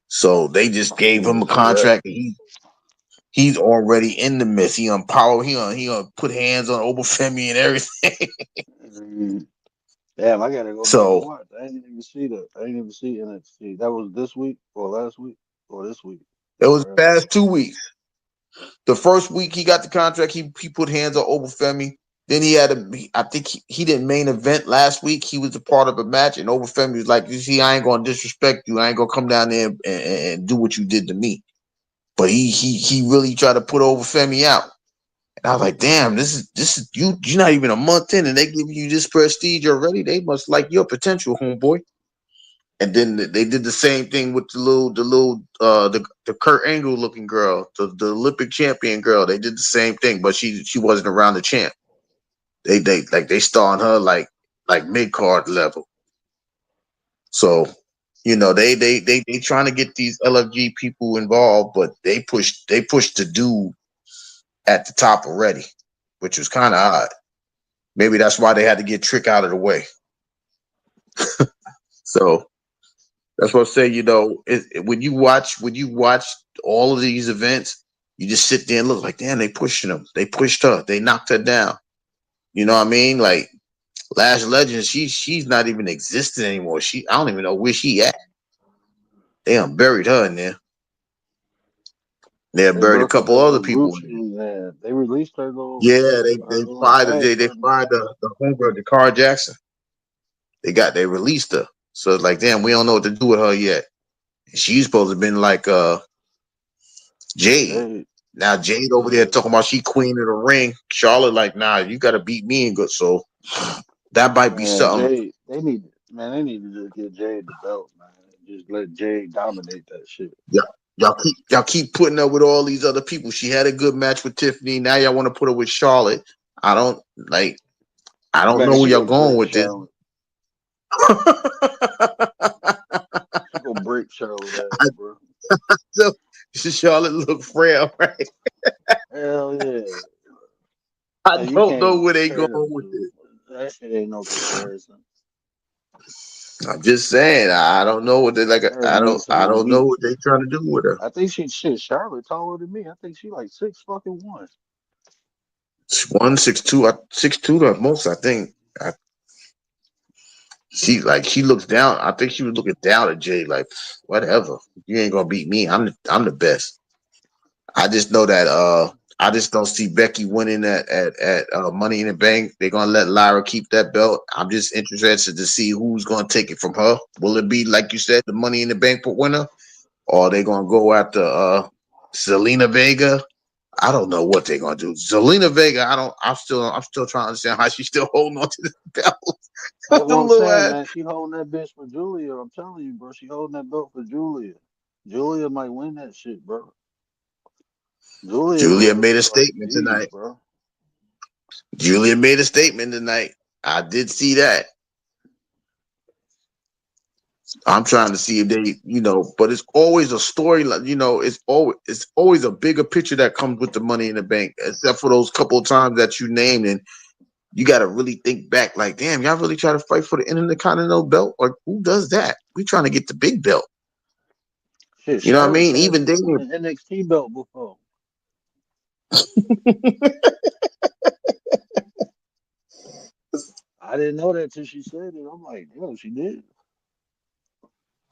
So they just I gave need him to a see that. contract and he's already in the mix. He on power. He gonna put hands on Obafemi and everything. Mm, damn, I gotta go back and So watch. I didn't even see that. I didn't even see NXT. That was this week or last week or this week. it was Whatever. past 2 weeks. The first week he got the contract, he put hands on Obafemi. Then he had I think he didn't main event last week. He was a part of a match, and Obafemi was like, "You see, I ain't gonna disrespect you. I ain't gonna come down there and do what you did to me." But he really tried to put Obafemi out. And I was like, "Damn, this is you. You're not even a month in, and they give you this prestige already. They must like your potential, homeboy." And then they did the same thing with the Kurt Angle looking girl, the Olympic champion girl. They did the same thing, but she wasn't around the champ. They starring her like mid card level. So they trying to get these LFG people involved, but they pushed the dude at the top already, which was kind of odd. Maybe that's why they had to get Trick out of the way. So that's what I say. When you watch all of these events, you just sit there and look like, damn, they pushing them. They pushed her. They knocked her down. You know what I mean? Like Lash Legend, she's not even existing anymore. I don't even know where she at. They done buried her in there. They have They buried a broke up couple that other little people group in there. and they released Yeah, her they little fired tag, they her fired little the homegirl, the Car Jackson. They released her. So it's like, damn, we don't know what to do with her yet. She's supposed to have been like Jade. Jade. Now Jade over there Yeah. talking about she queen of the ring. Charlotte like, nah, you got to beat me and good. So that might be Man, something. Jade, they need to just get Jade the belt, man. Just let Jade dominate that shit. Yeah, Y'all keep putting her with all these other people. She had a good match with Tiffany. Now y'all want to put her with Charlotte. I don't like. I don't Man, know where she y'all gonna going break with this. Charlotte. She gonna break Charlotte I, ass, bro. so Charlotte look frail, right? Hell yeah. I And you don't can't know even where they compare going them with two. this. That shit ain't no comparison. I'm just saying. I don't know what they like. Her against I someone don't know he. what they trying to do with her. I think she shit. Charlotte taller than me. I think she like 6'1". She's 162, 6'2" at most. I think. She looks down. I think she was looking down at Jay like whatever. You ain't gonna beat me. I'm the best. I just know that I just don't see Becky winning at Money in the Bank. They're gonna let Lyra keep that belt. I'm just interested to see who's gonna take it from her. Will it be like you said, the Money in the Bank winner, or are they gonna go after Selena Vega? I don't know what they're gonna do. Zelina Vega, I don't. I'm still trying to understand how she's still holding on to the belt. That's The what I'm little saying, ass. man. She holding that bitch for Julia. I'm telling you, bro. She holding that belt for Julia. Julia might win that shit, bro. Julia Julia gonna look made a like statement Eve, tonight. bro. Julia made a statement tonight. I did see that. I'm trying to see if they, but it's always a storyline. It's always a bigger picture that comes with the Money in the Bank, except for those couple of times that you named, and you got to really think back. Like, damn, y'all really try to fight for the Intercontinental belt? Like, who does that? We trying to get the big belt. Shit, You know what I Charlotte mean? cashed Even in on Daniel. the NXT belt before. I didn't know that till she said it. I'm like, yo, she did.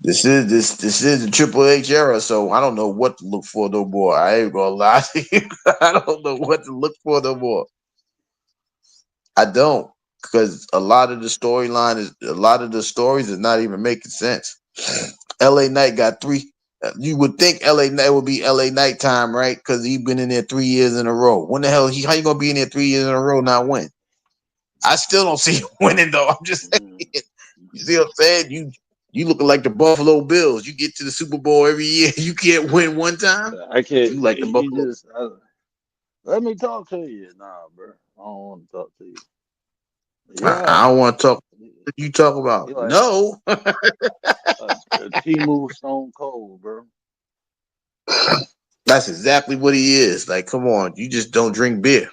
This is the Triple H era, so I don't know what to look for no more. I ain't gonna lie to you. I don't know what to look for no more. I don't, because a lot of the stories is not even making sense. L.A. Knight got three. You would think L.A. Knight would be L.A. Knight time, right? Because he's been in there 3 years in a row. When the hell how you gonna be in there 3 years in a row not win? I still don't see him winning though. I'm just saying. Mm. You see what I'm saying? You looking like the Buffalo Bills. You get to the Super Bowl every year. You can't win one time. I can't. You like the He Buffalo. just let me talk to you. Nah, bro. I don't want to talk to you. I Yeah, don't want to talk. What you talk he about? like No. a T-move Stone Cold, bro. That's exactly what he is. Like, come on, you just don't drink beer.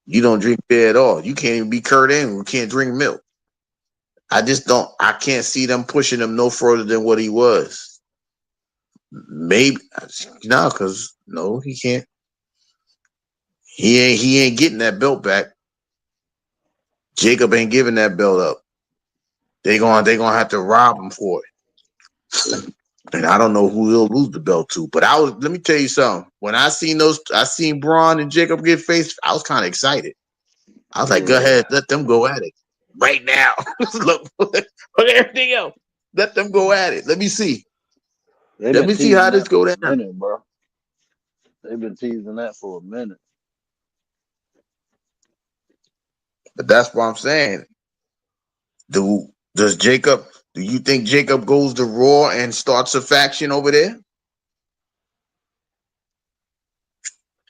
You don't drink beer at all. You can't even be Kurt Angle. You can't drink milk. I just don't. I can't see them pushing him no further than what he was. Maybe no, because no, he can't. He ain't getting that belt back. Jacob ain't giving that belt up. They gonna have to rob him for it. And I don't know who he'll lose the belt to. But let me tell you something. When I seen Braun and Jacob get faced, I was kind of excited. I was like, go Yeah, ahead, let them go at it right now. Look, everything else. Let them go at it. Let me see. they've Let been me see teasing how this that for go a down. minute, bro. They've been teasing that for a minute. But that's what I'm saying. Do does Jacob? Do you think Jacob goes to Raw and starts a faction over there?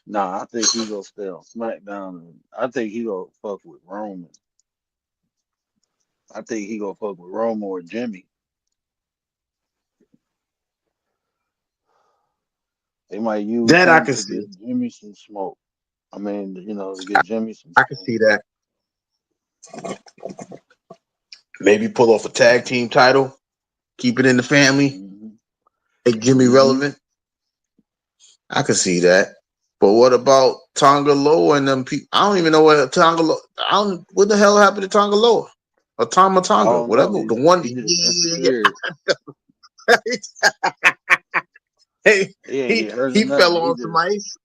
Nah, I think he gonna stay on SmackDown. And I think he gonna fuck with Roman. I think he gonna fuck with Roman or Jimmy. They might use That I him can to see. get Jimmy some smoke. I mean, to get Jimmy some I can steam. see that. Maybe pull off a tag team title, keep it in the family, Hmm. make Jimmy Hmm. relevant. I can see that. But what about Tonga Loa and them people? I don't even know what Tonga Loa. I don't. What the hell happened to Tonga Loa? Or Tama I Tonga, don't know. whatever. The one. He just disappeared. Hey, He ain't he get hurt or he fell nothing. He on some just ice.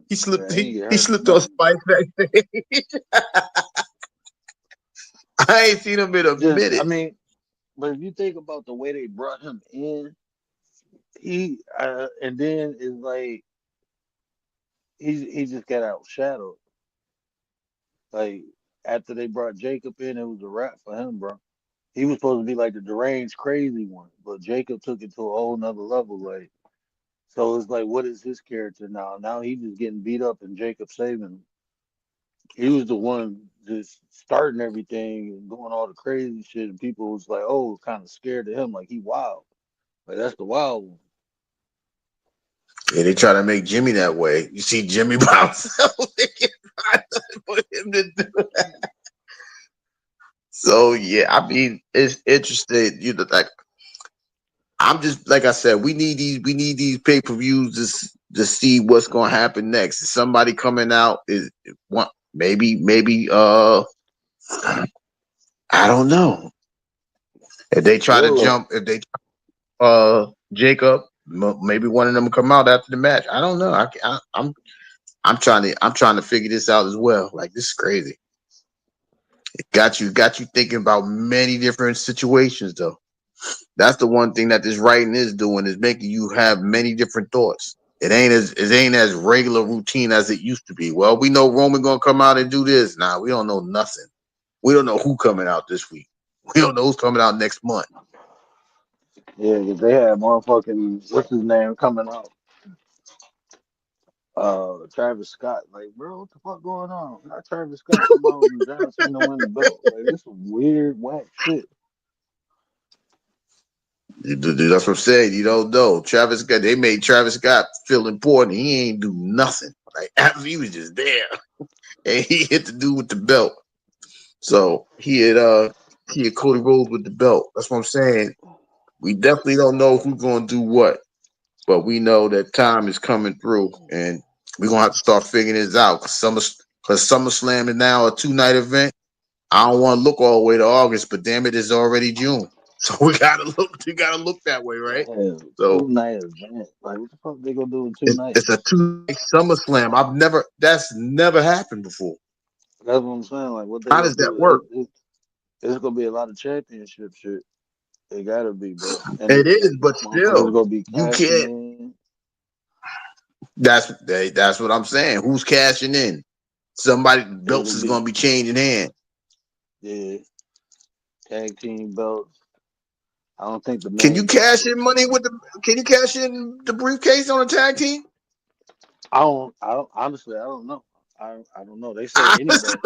He slipped. he ain't get He hurt or slipped on nothing. spice back there. I ain't seen him in a Just I minute. mean, but if you think about the way they brought him in, he and then it's like he just got outshadowed. Like after they brought Jacob in, it was a wrap for him, bro. He was supposed to be like the deranged, crazy one, but Jacob took it to a whole nother level. Like, so it's like, what is his character now? Now he just getting beat up and Jacob saving him. He was the one just starting everything and doing all the crazy shit, and people was like, oh, kind of scared of him, like he wild. Like that's the wild one. Yeah, they try to make Jimmy that way. You see Jimmy by himself. They can't find nothing for him to do that. So yeah, I mean, it's interesting. You know, like I'm just like I said, we need these pay-per-views to see what's gonna happen next. Is somebody coming out? Is one maybe I don't know. If they try to Willow. jump, if they Jacob, maybe one of them come out after the match. I don't know. I'm trying to figure this out as well. Like this is crazy. It got you thinking about many different situations though. That's the one thing that this writing is doing, is making you have many different thoughts. It ain't as regular routine as it used to be. Well, we know Roman gonna come out and do this. Nah, we don't know nothing. We don't know who coming out this week. We don't know who's coming out next month. Yeah, 'cause they had motherfucking what's his name coming out. Travis Scott. Like, bro, what the fuck going on? How Travis Scott come out and John Cena win the belt? Like, this some weird whack shit. That's what I'm saying. You don't know. Travis Scott, they made Travis Scott feel important. He ain't do nothing. Like after he was just there. And he hit the dude with the belt. So he had Cody Rhodes with the belt. That's what I'm saying. We definitely don't know who's gonna do what, but we know that time is coming through, and we're gonna have to start figuring this out. Because SummerSlam is now a 2-night event. I don't want to look all the way to August, but damn it, it's already June. So we gotta look that way, right? Yeah, So 2 night event. Like, what the fuck they gonna do in 2 nights? it's a 2-night SummerSlam. That's never happened before. That's what I'm saying. Like, what they How gonna does that do? work? It's gonna be a lot of championship shit. It gotta be, bro. And It it's is, like but motherfuckers still, gonna be you cashing can't. in. That's what I'm saying. Who's cashing in? Somebody It's belts gonna is be gonna be changing hands. yeah, tag team belts. I don't think the Can you main belt cash gonna in money change. with the? Can you cash in the briefcase on a tag team? I don't honestly I don't know. I don't know. They said any belt.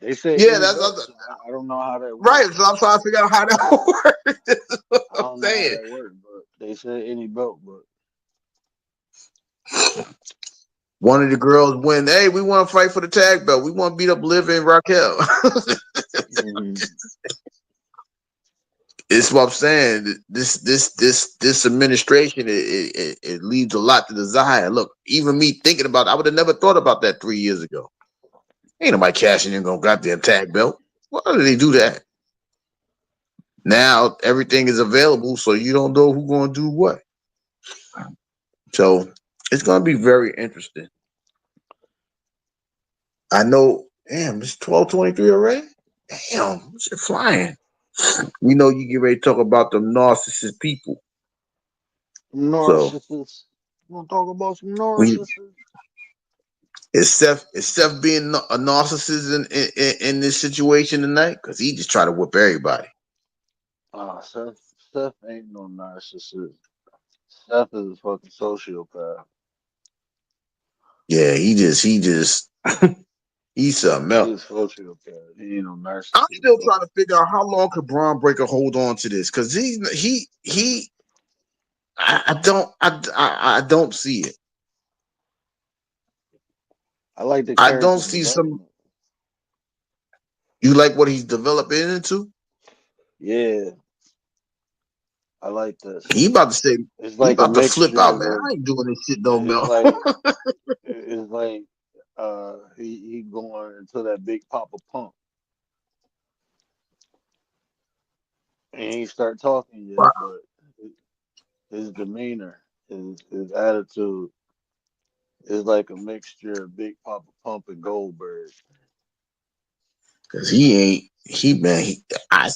They said Yeah, any that's belt, so I don't know how that works. right. So I'm trying to figure out how that works. That's what I I'm don't know how saying. that works, but they said any belt, but One of the girls win. Hey, we want to fight for the tag belt. We want to beat up Liv and Raquel. mhm. It's what I'm saying. This administration it leaves a lot to desire. Look, even me thinking about it, I would have never thought about that 3 years ago. Ain't nobody cashing in on goddamn tag belt. Why do they do that? Now everything is available, so you don't know who's going to do what. So it's going to be very interesting. I know. Damn, it's 12:23 already. Damn, shit flying. We know you get ready to talk about the narcissist people. So Narcissists. You wanna talk about some we narcissists? is Seth being a narcissist in this situation tonight? Because he just try to whip everybody. Seth ain't no narcissist. Seth is a fucking sociopath. Yeah, he just he's something He else. is sociopath. He ain't no I'm narcissist, still bro. trying to figure out how long could Braun Breaker hold on to this, because he I don't see it. I like the I don't character see some. development. You like what he's developing into? Yeah, I like that He shit. about to say It's he like a about to flip out, mixture man. of I ain't doing this shit no it's more. like he going into that big Papa Pump. And he ain't start talking yet, but his demeanor, his attitude is like a mixture of Big Papa Pump and Goldberg. Cause he man he I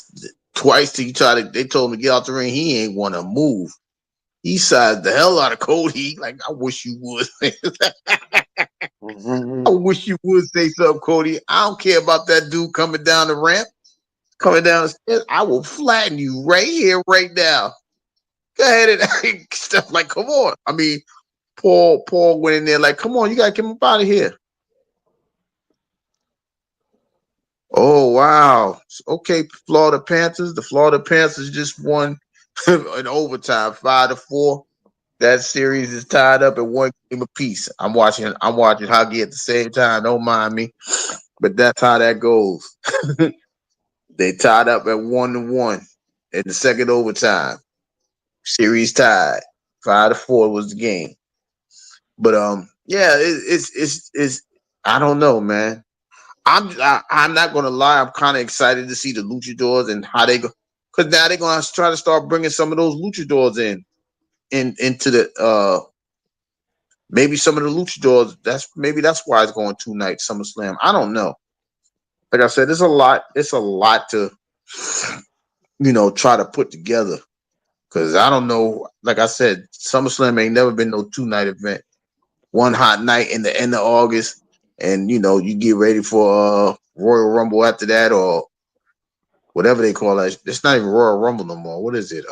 twice he tried to they told him to get out the ring. He ain't want to move. He sized the hell out of Cody. Like, I wish you would. I Mhm. wish you would say something, Cody. I don't care about that dude coming down the ramp. coming down the stairs, I will flatten you right here, right now. Go ahead and stuff like, come on. I mean, Paul went in there like, come on, you gotta get him up out of here. Oh wow. Okay, Florida Panthers. The Florida Panthers just won in overtime, 5-4. That series is tied up at one game apiece. I'm watching hockey at the same time. Don't mind me. But that's how that goes. They tied up at 1-1 in the second overtime. Series tied. 5-4 was the game. But yeah, it's I don't know, man. I'm not gonna lie. I'm kind of excited to see the luchadors and how they go, because now they're gonna try to start bringing some of those luchadors into the maybe some of the luchadors. That's why it's going 2 nights SummerSlam. I don't know. Like I said, it's a lot. It's a lot to try to put together, because I don't know. Like I said, SummerSlam ain't never been no 2-night event. One hot night in the end of August, and you get ready for Royal Rumble after that, or whatever they call it. It's not even Royal Rumble no more. What is it?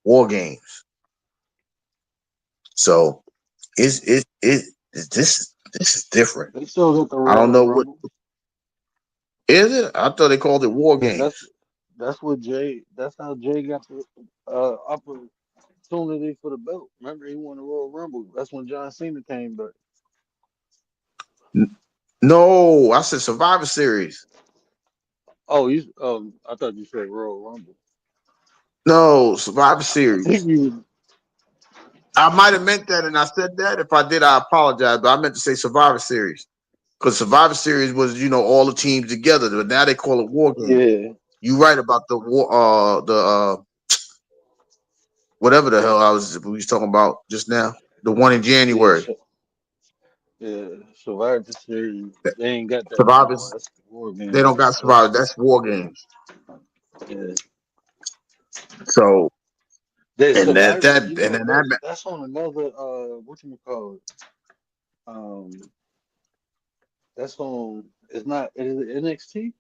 War Games. So this is different. They still got the I don't Royal know what Rumble. is it. I thought they called it War Yeah, Games. that's what Jay. That's how Jay got the opportunity for the belt. Remember, he won the Royal Rumble. That's when John Cena came back. No, I said Survivor Series. Oh, you. I thought you said Royal Rumble. No, Survivor I think Series. you. I might have meant that, and I said that. If I did, I apologize. But I meant to say Survivor Series, because Survivor Series was all the teams together. But now they call it War Games. Yeah. You right about the war, whatever the hell we was talking about just now. The one in Yeah. January. Yeah. Survivor Series. They ain't got that no more. Survivors, That's War they don't Games. got Survivor. That's War Games. Yeah. So The and that Survivor. that You and know then that that's on another. What you call it? Um. That's on. It's not. Is it NXT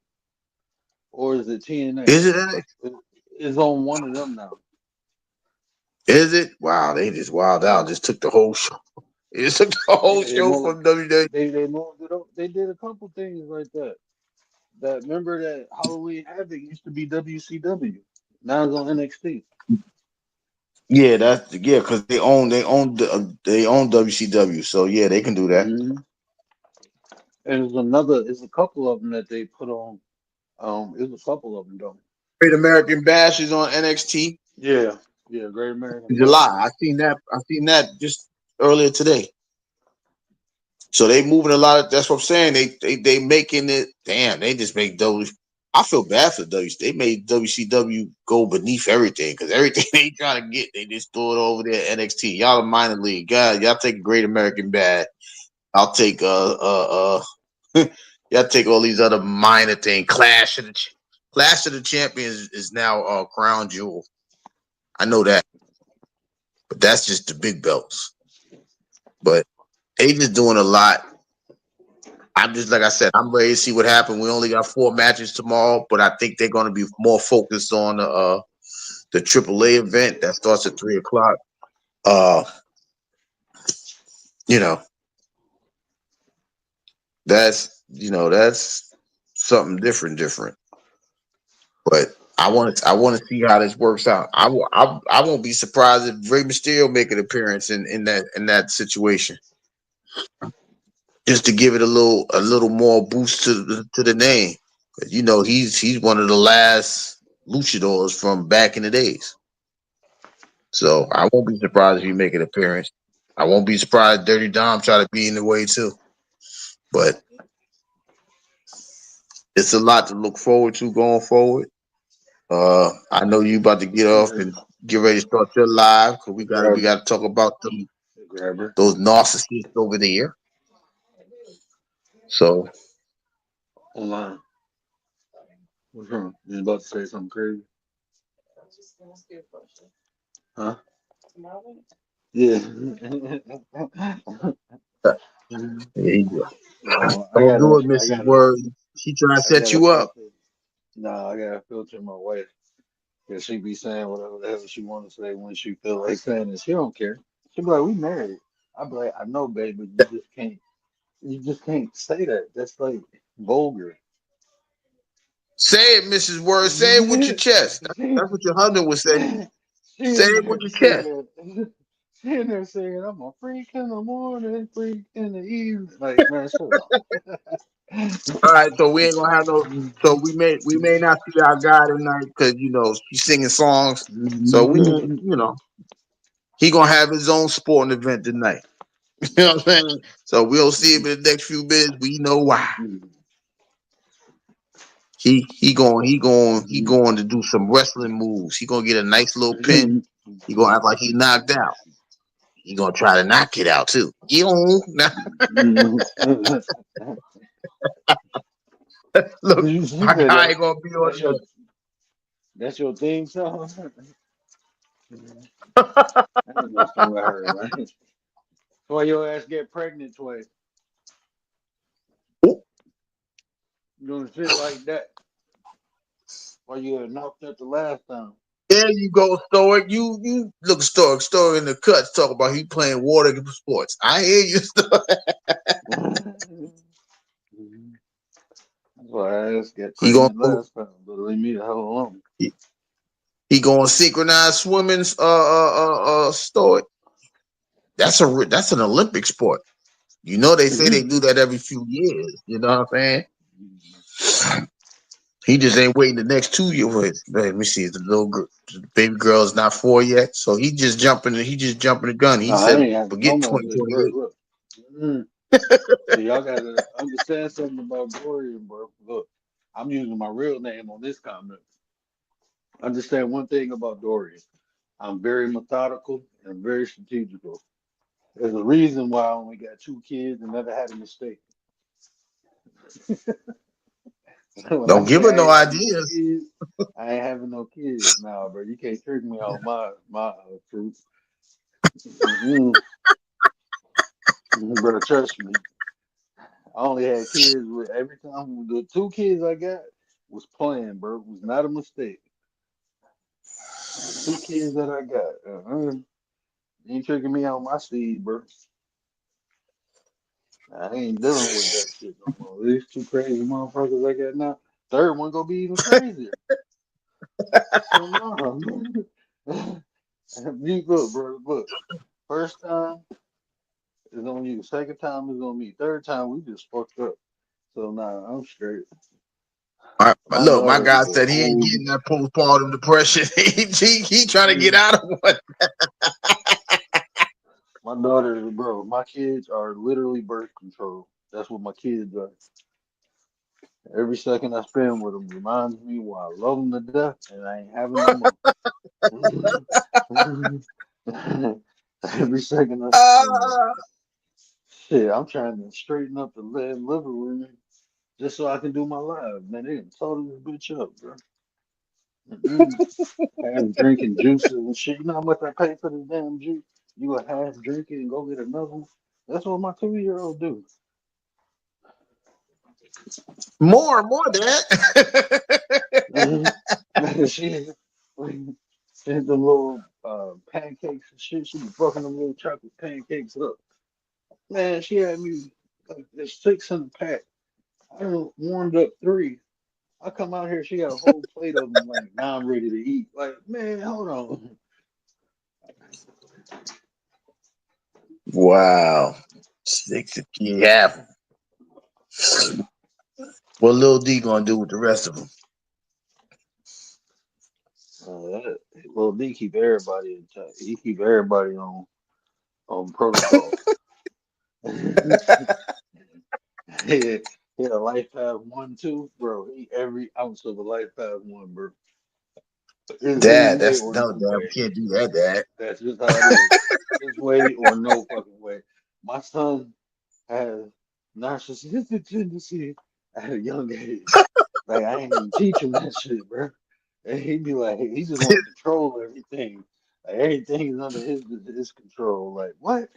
or is it TNA? is it? It's on one of them now. Is it? Wow, they just wild out. Just took the whole show. It just took the whole Yeah, they show moved. from WWE. They moved it up. They did a couple things like that. That remember that Halloween Havoc used to be WCW. Now it's on NXT. Yeah, because they own WCW. So yeah, they can do that. And there's a couple of them that they put on. There's a couple of them though. Great American Bash is on NXT Yeah, yeah, Great American in Bash. July. I seen that just earlier today. So they moving a lot of. That's what I'm saying. They making it. Damn, they just make W. I feel bad for W. They made WCW go beneath everything, because everything they trying to get, they just throw it over there at NXT. Y'all a minor league, guys. Y'all take a Great American Bad. I'll take y'all take all these other minor things. Clash of the Champions is now Crown Jewel. I know that, but that's just the big belts. But they just doing a lot. I'm just, like I said, I'm ready to see what happens. We only got 4 matches tomorrow, but I think they're going to be more focused on the AAA event that starts at 3:00. Uh, you know, that's something different. But I want to see how this works out. I won't be surprised if Rey Mysterio make an appearance in that situation, just to give it a little more boost to the name. He's one of the last luchadors from back in the days. So I won't be surprised if he make an appearance. I won't be surprised Dirty Dom try to be in the way too. But it's a lot to look forward to going forward. I know you about to get off Yeah, and get ready to start your live, because we grab got to talk about grab her those narcissists over there. So online. What's wrong? You about to say something crazy? Huh? Yeah. there you go. No, Don't do it, Mrs. Word. She trying to I set gotta you up. focus. Nah, I gotta filter my wife. Cause she be saying whatever the hell she want to say when she feel like saying it. She don't care. She be like, "We married." I be like, "I know, babe, but you just can't. You just can't say that. That's like vulgar." Say it, Mrs. Word. Say it with your chest. That's what your husband would say. She Say in it with there your chest. singing. She in there singing, "I'm a freak in the morning, freak in the evening." Like, man, shut up. All right, so we ain't gonna have no. So we may not see our guy tonight because she's singing songs. So we ain't, he gonna have his own sporting event tonight. You know what I'm saying? So we'll see him in the next few minutes. We know why. He going to do some wrestling moves. He gonna get a nice little pin. He gonna act like he knocked out. He gonna try to knock it out too. Look, You my said guy ain't gonna be on that's your that's your theme song. I ain't messing with her, man. Why your ass get pregnant twice? the. Doing shit like that. Why you had knocked up the last time? There you go, Stoic. You look Stoic. Stoic in the cuts talk about he playing water sports. I hear you, Stoic. That's why I ass get He gonna pregnant last time, but leave me the hell alone. he, he gonna synchronize swimming. Stoic. That's an Olympic sport. They say they do that every few years. You know what I'm saying? He just ain't waiting the next 2 years. Wait, let me see. The baby girl is not 4 yet, so he just jumping. He just jumping the gun. No, He I said, ain't having no "Forget more baby. Look, 2028." look. Mm. See, y'all gotta understand something about Dorian, bro. Look, I'm using my real name on this comment. Understand one thing about Dorian. I'm very methodical and very strategical. There's a reason why I only got 2 kids and never had a mistake. When I Don't give say her I no ain't having no ideas. kids, I ain't having no kids. Nah, bro, you can't trick me on my fruit. Mm-mm. Bro, trust me. I only had kids with every time the 2 kids I got was planned, bro. It was not a mistake. The 2 kids that I got, you ain't tricking me on my seed, bro. I ain't dealing with that shit no more. These 2 crazy motherfuckers I got now. Third one gonna be even crazier. So no, you look, bro. Look, first time is on you. Second time is on me. Third time we just fucked up. So nah, I'm straight. My Look, my daughter guy is a said he ain't whole. getting that postpartum depression. He trying to get out of one. My daughter, bro, my kids are literally birth control. That's what my kids are. Every second I spend with them reminds me why I love them to death, and I ain't having no more. Every second I spend with them. Uh, Shit, I'm trying to straighten up the lead liver room just so I can do my live. Man, they done told this bitch up, bro. Mm-mm. Half drinking juices and shit. You know how much I pay for this damn juice? You a half drink it and go get another one? That's what my 2-year-old do. more, Dad. she she had the little pancakes and shit. She be fucking them little chocolate pancakes up. Man, she had me like there's 6 in the pack. I done warmed up 3. I come out here, she got a whole plate of them. Like now I'm ready to eat. Like man, hold on. Wow. 60 half. What Lil D gonna do with the rest of them? That, well, D keep everybody in touch. He keep everybody on protocol. He had a life path 1, 2, bro. He every ounce of a life path 1, bro. It's his Dad, way that's or no, no Dad. We way. can't do that, Dad. That's just how it is. His way or no fucking way. My son has narcissistic tendency at a young age. Like I ain't even teach him that shit, bro. And he be like, he just want to control everything. Like everything is under his control. Like what?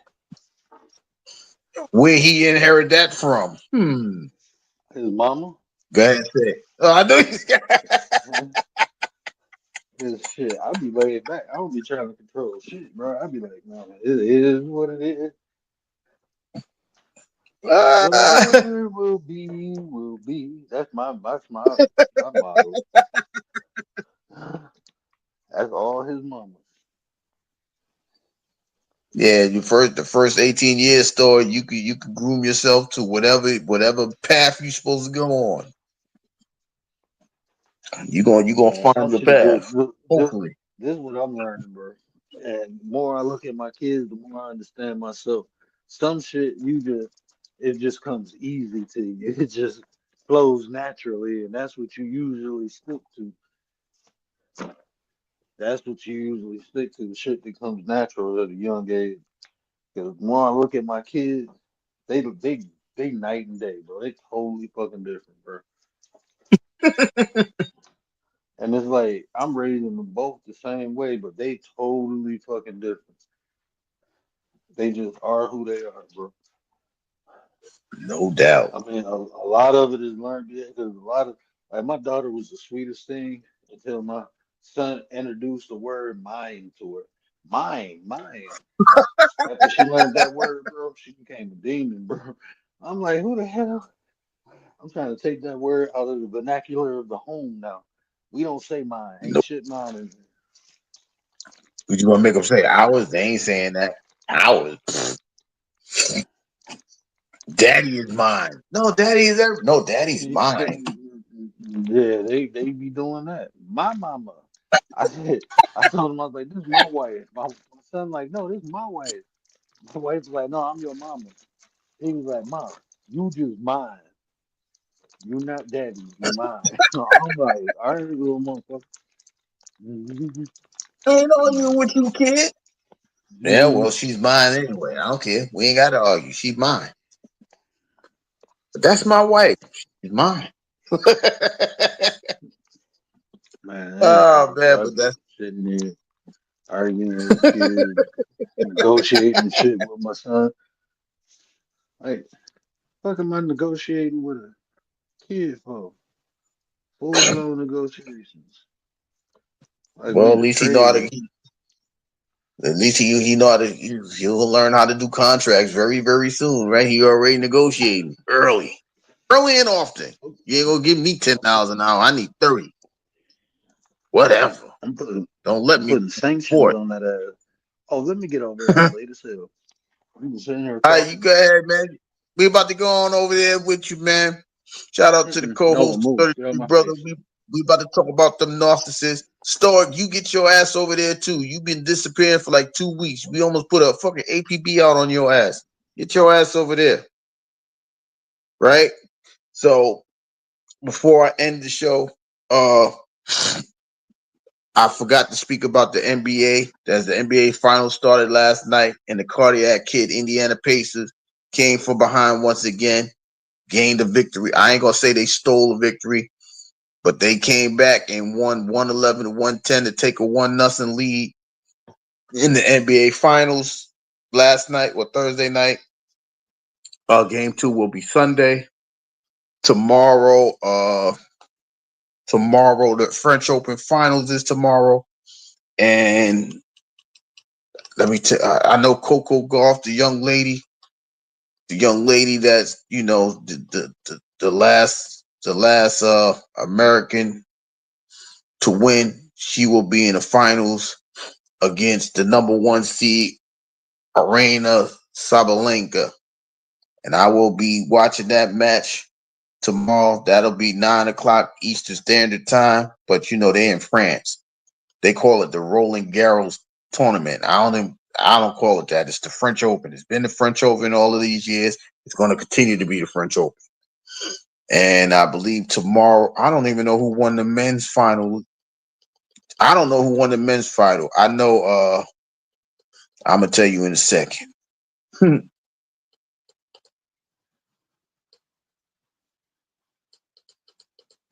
Where he inherit that from? His mama? Go ahead and say it. Oh, I know This shit, I be laid back. I don't be trying to control shit, bro. I be like, man, it is what it is. Ah, Whatever will be, will be. That's my motto. That's all his mama. yeah, the first 18 years store, you could groom yourself to whatever path you're supposed to go on. You gonna Man, find some your shit path. Hopefully. this is what I'm learning, bro. And the more I look at my kids, the more I understand myself. Some shit it just comes easy to you. It just flows naturally, and that's what you usually stick to. That's what you usually stick to, the shit that comes natural at a young age. Because the more I look at my kids, they night and day, bro. They totally fucking different, bro. And it's like I'm raising them both the same way, but they totally fucking different. They just are who they are, bro. No doubt. I mean, a lot of it is learned because a lot of like my daughter was the sweetest thing until my son introduced the word "mine" to her. Mine, mine. After she learned that word, bro, she became a demon, bro. I'm like, who the hell? I'm trying to take that word out of the vernacular of the home now. We don't say mine. Ain't No, shit mine in here. you gonna make them say ours? They ain't saying that. Ours. Daddy is mine. No, daddy is every. No, daddy's mine. Yeah, they be doing that. My mama. I said, I told him, I was like, this is my wife. My son like, no, this is my wife. My wife's like, no, I'm your mama. He was like, Mom, you just mine. You not daddy, you mine. I'm like, all right, little motherfucker. Ain't arguing with you, kid. Yeah, well, she's mine anyway. I don't care. We ain't got to argue. She's mine. But that's my wife. She's mine. Man, Oh anyways, man, bro, I but just that's sitting there arguing with kids, negotiating shit with my son. Like, fuck am I negotiating with a kid for? Full blown negotiations. Like well. we At in least he know how to. trade. At least he know how to. He'll learn how to do contracts very soon, right? He already negotiating early and often. You ain't gonna give me 10,000 an hour. I need 30. Whatever. I'm putting Don't let I'm me putting sanctions afford. on that ass. Oh, let me get over there. I'm late as hell. We been sitting here All right, you talking. go ahead, man. We about to go on over there with you, man. Shout out to the No, co-host, move. Get out 33 my brother. face. We about to talk about them narcissists. Stork, you get your ass over there too. You've been disappearing for like 2 weeks. We almost put a fucking APB out on your ass. Get your ass over there, right? So before I end the show, I forgot to speak about the NBA. As the NBA finals started last night, and the cardiac kid, Indiana Pacers, came from behind once again, gained a victory. I ain't gonna say they stole a victory, but they came back and won 111 to 110 to take a 1-0 lead in the NBA finals last night or Thursday night. Game 2 will be Sunday. Tomorrow, the French Open finals is tomorrow. And let me tell I know Coco Golf, the young lady that's the last American to win. She will be in the finals against the number 1 seed Arena Sabalenka, and I will be watching that match tomorrow. That'll be 9 o'clock Eastern Standard Time, but they're in France. They call it the Roland Garros tournament. I don't call it that. It's the French Open. It's been the French Open all of these years. It's going to continue to be the French Open. And I believe tomorrow, I don't even know who won the men's final. I don't know who won the men's final. I know I'm gonna tell you in a second. I'm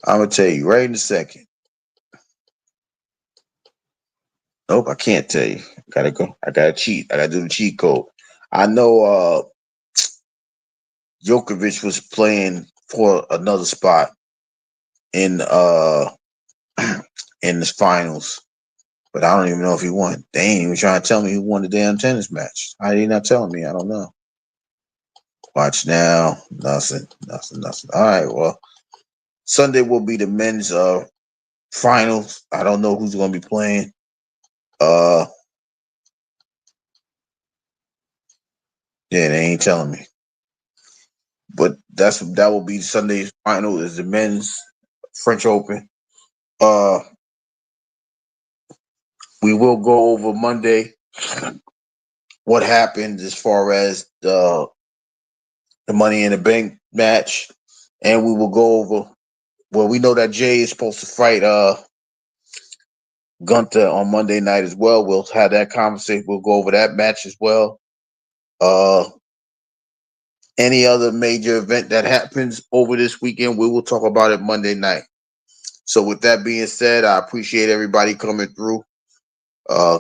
gonna tell you right in a second. Nope, I can't tell you. Gotta go. I gotta cheat. I gotta do the cheat code. I know Djokovic was playing for another spot. in in the finals. But I don't even know if he won. They ain't even trying to tell me who won the damn tennis match. How are they not telling me? I don't know. Watch now. Nothing. All right, well. Sunday will be the men's finals. I don't know who's gonna be playing. Yeah, they ain't telling me. But that will be Sunday's final is the men's French Open. We will go over Monday what happened as far as the Money in the Bank match, and we will go over. Well, we know that Jay is supposed to fight Gunter on Monday night as well. We'll have that conversation. We'll go over that match as well. Any other major event that happens over this weekend, we will talk about it Monday night. So with that being said, I appreciate everybody coming through.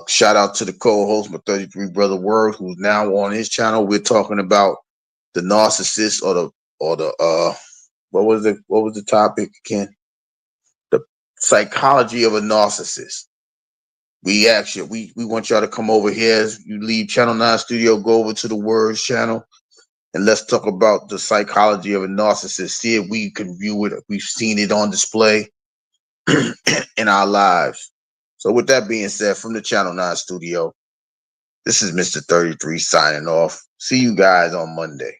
Shout out to the co-host, my 33 brother Word, who's now on his channel. We're talking about the narcissist or the what was the topic again? The psychology of a narcissist. We want y'all to come over here as you leave Channel 9 Studio, go over to the Words channel, and let's talk about the psychology of a narcissist. See if we can view it. If we've seen it on display in our lives. So with that being said, from the Channel 9 Studio, this is Mr. 33 signing off. See you guys on Monday.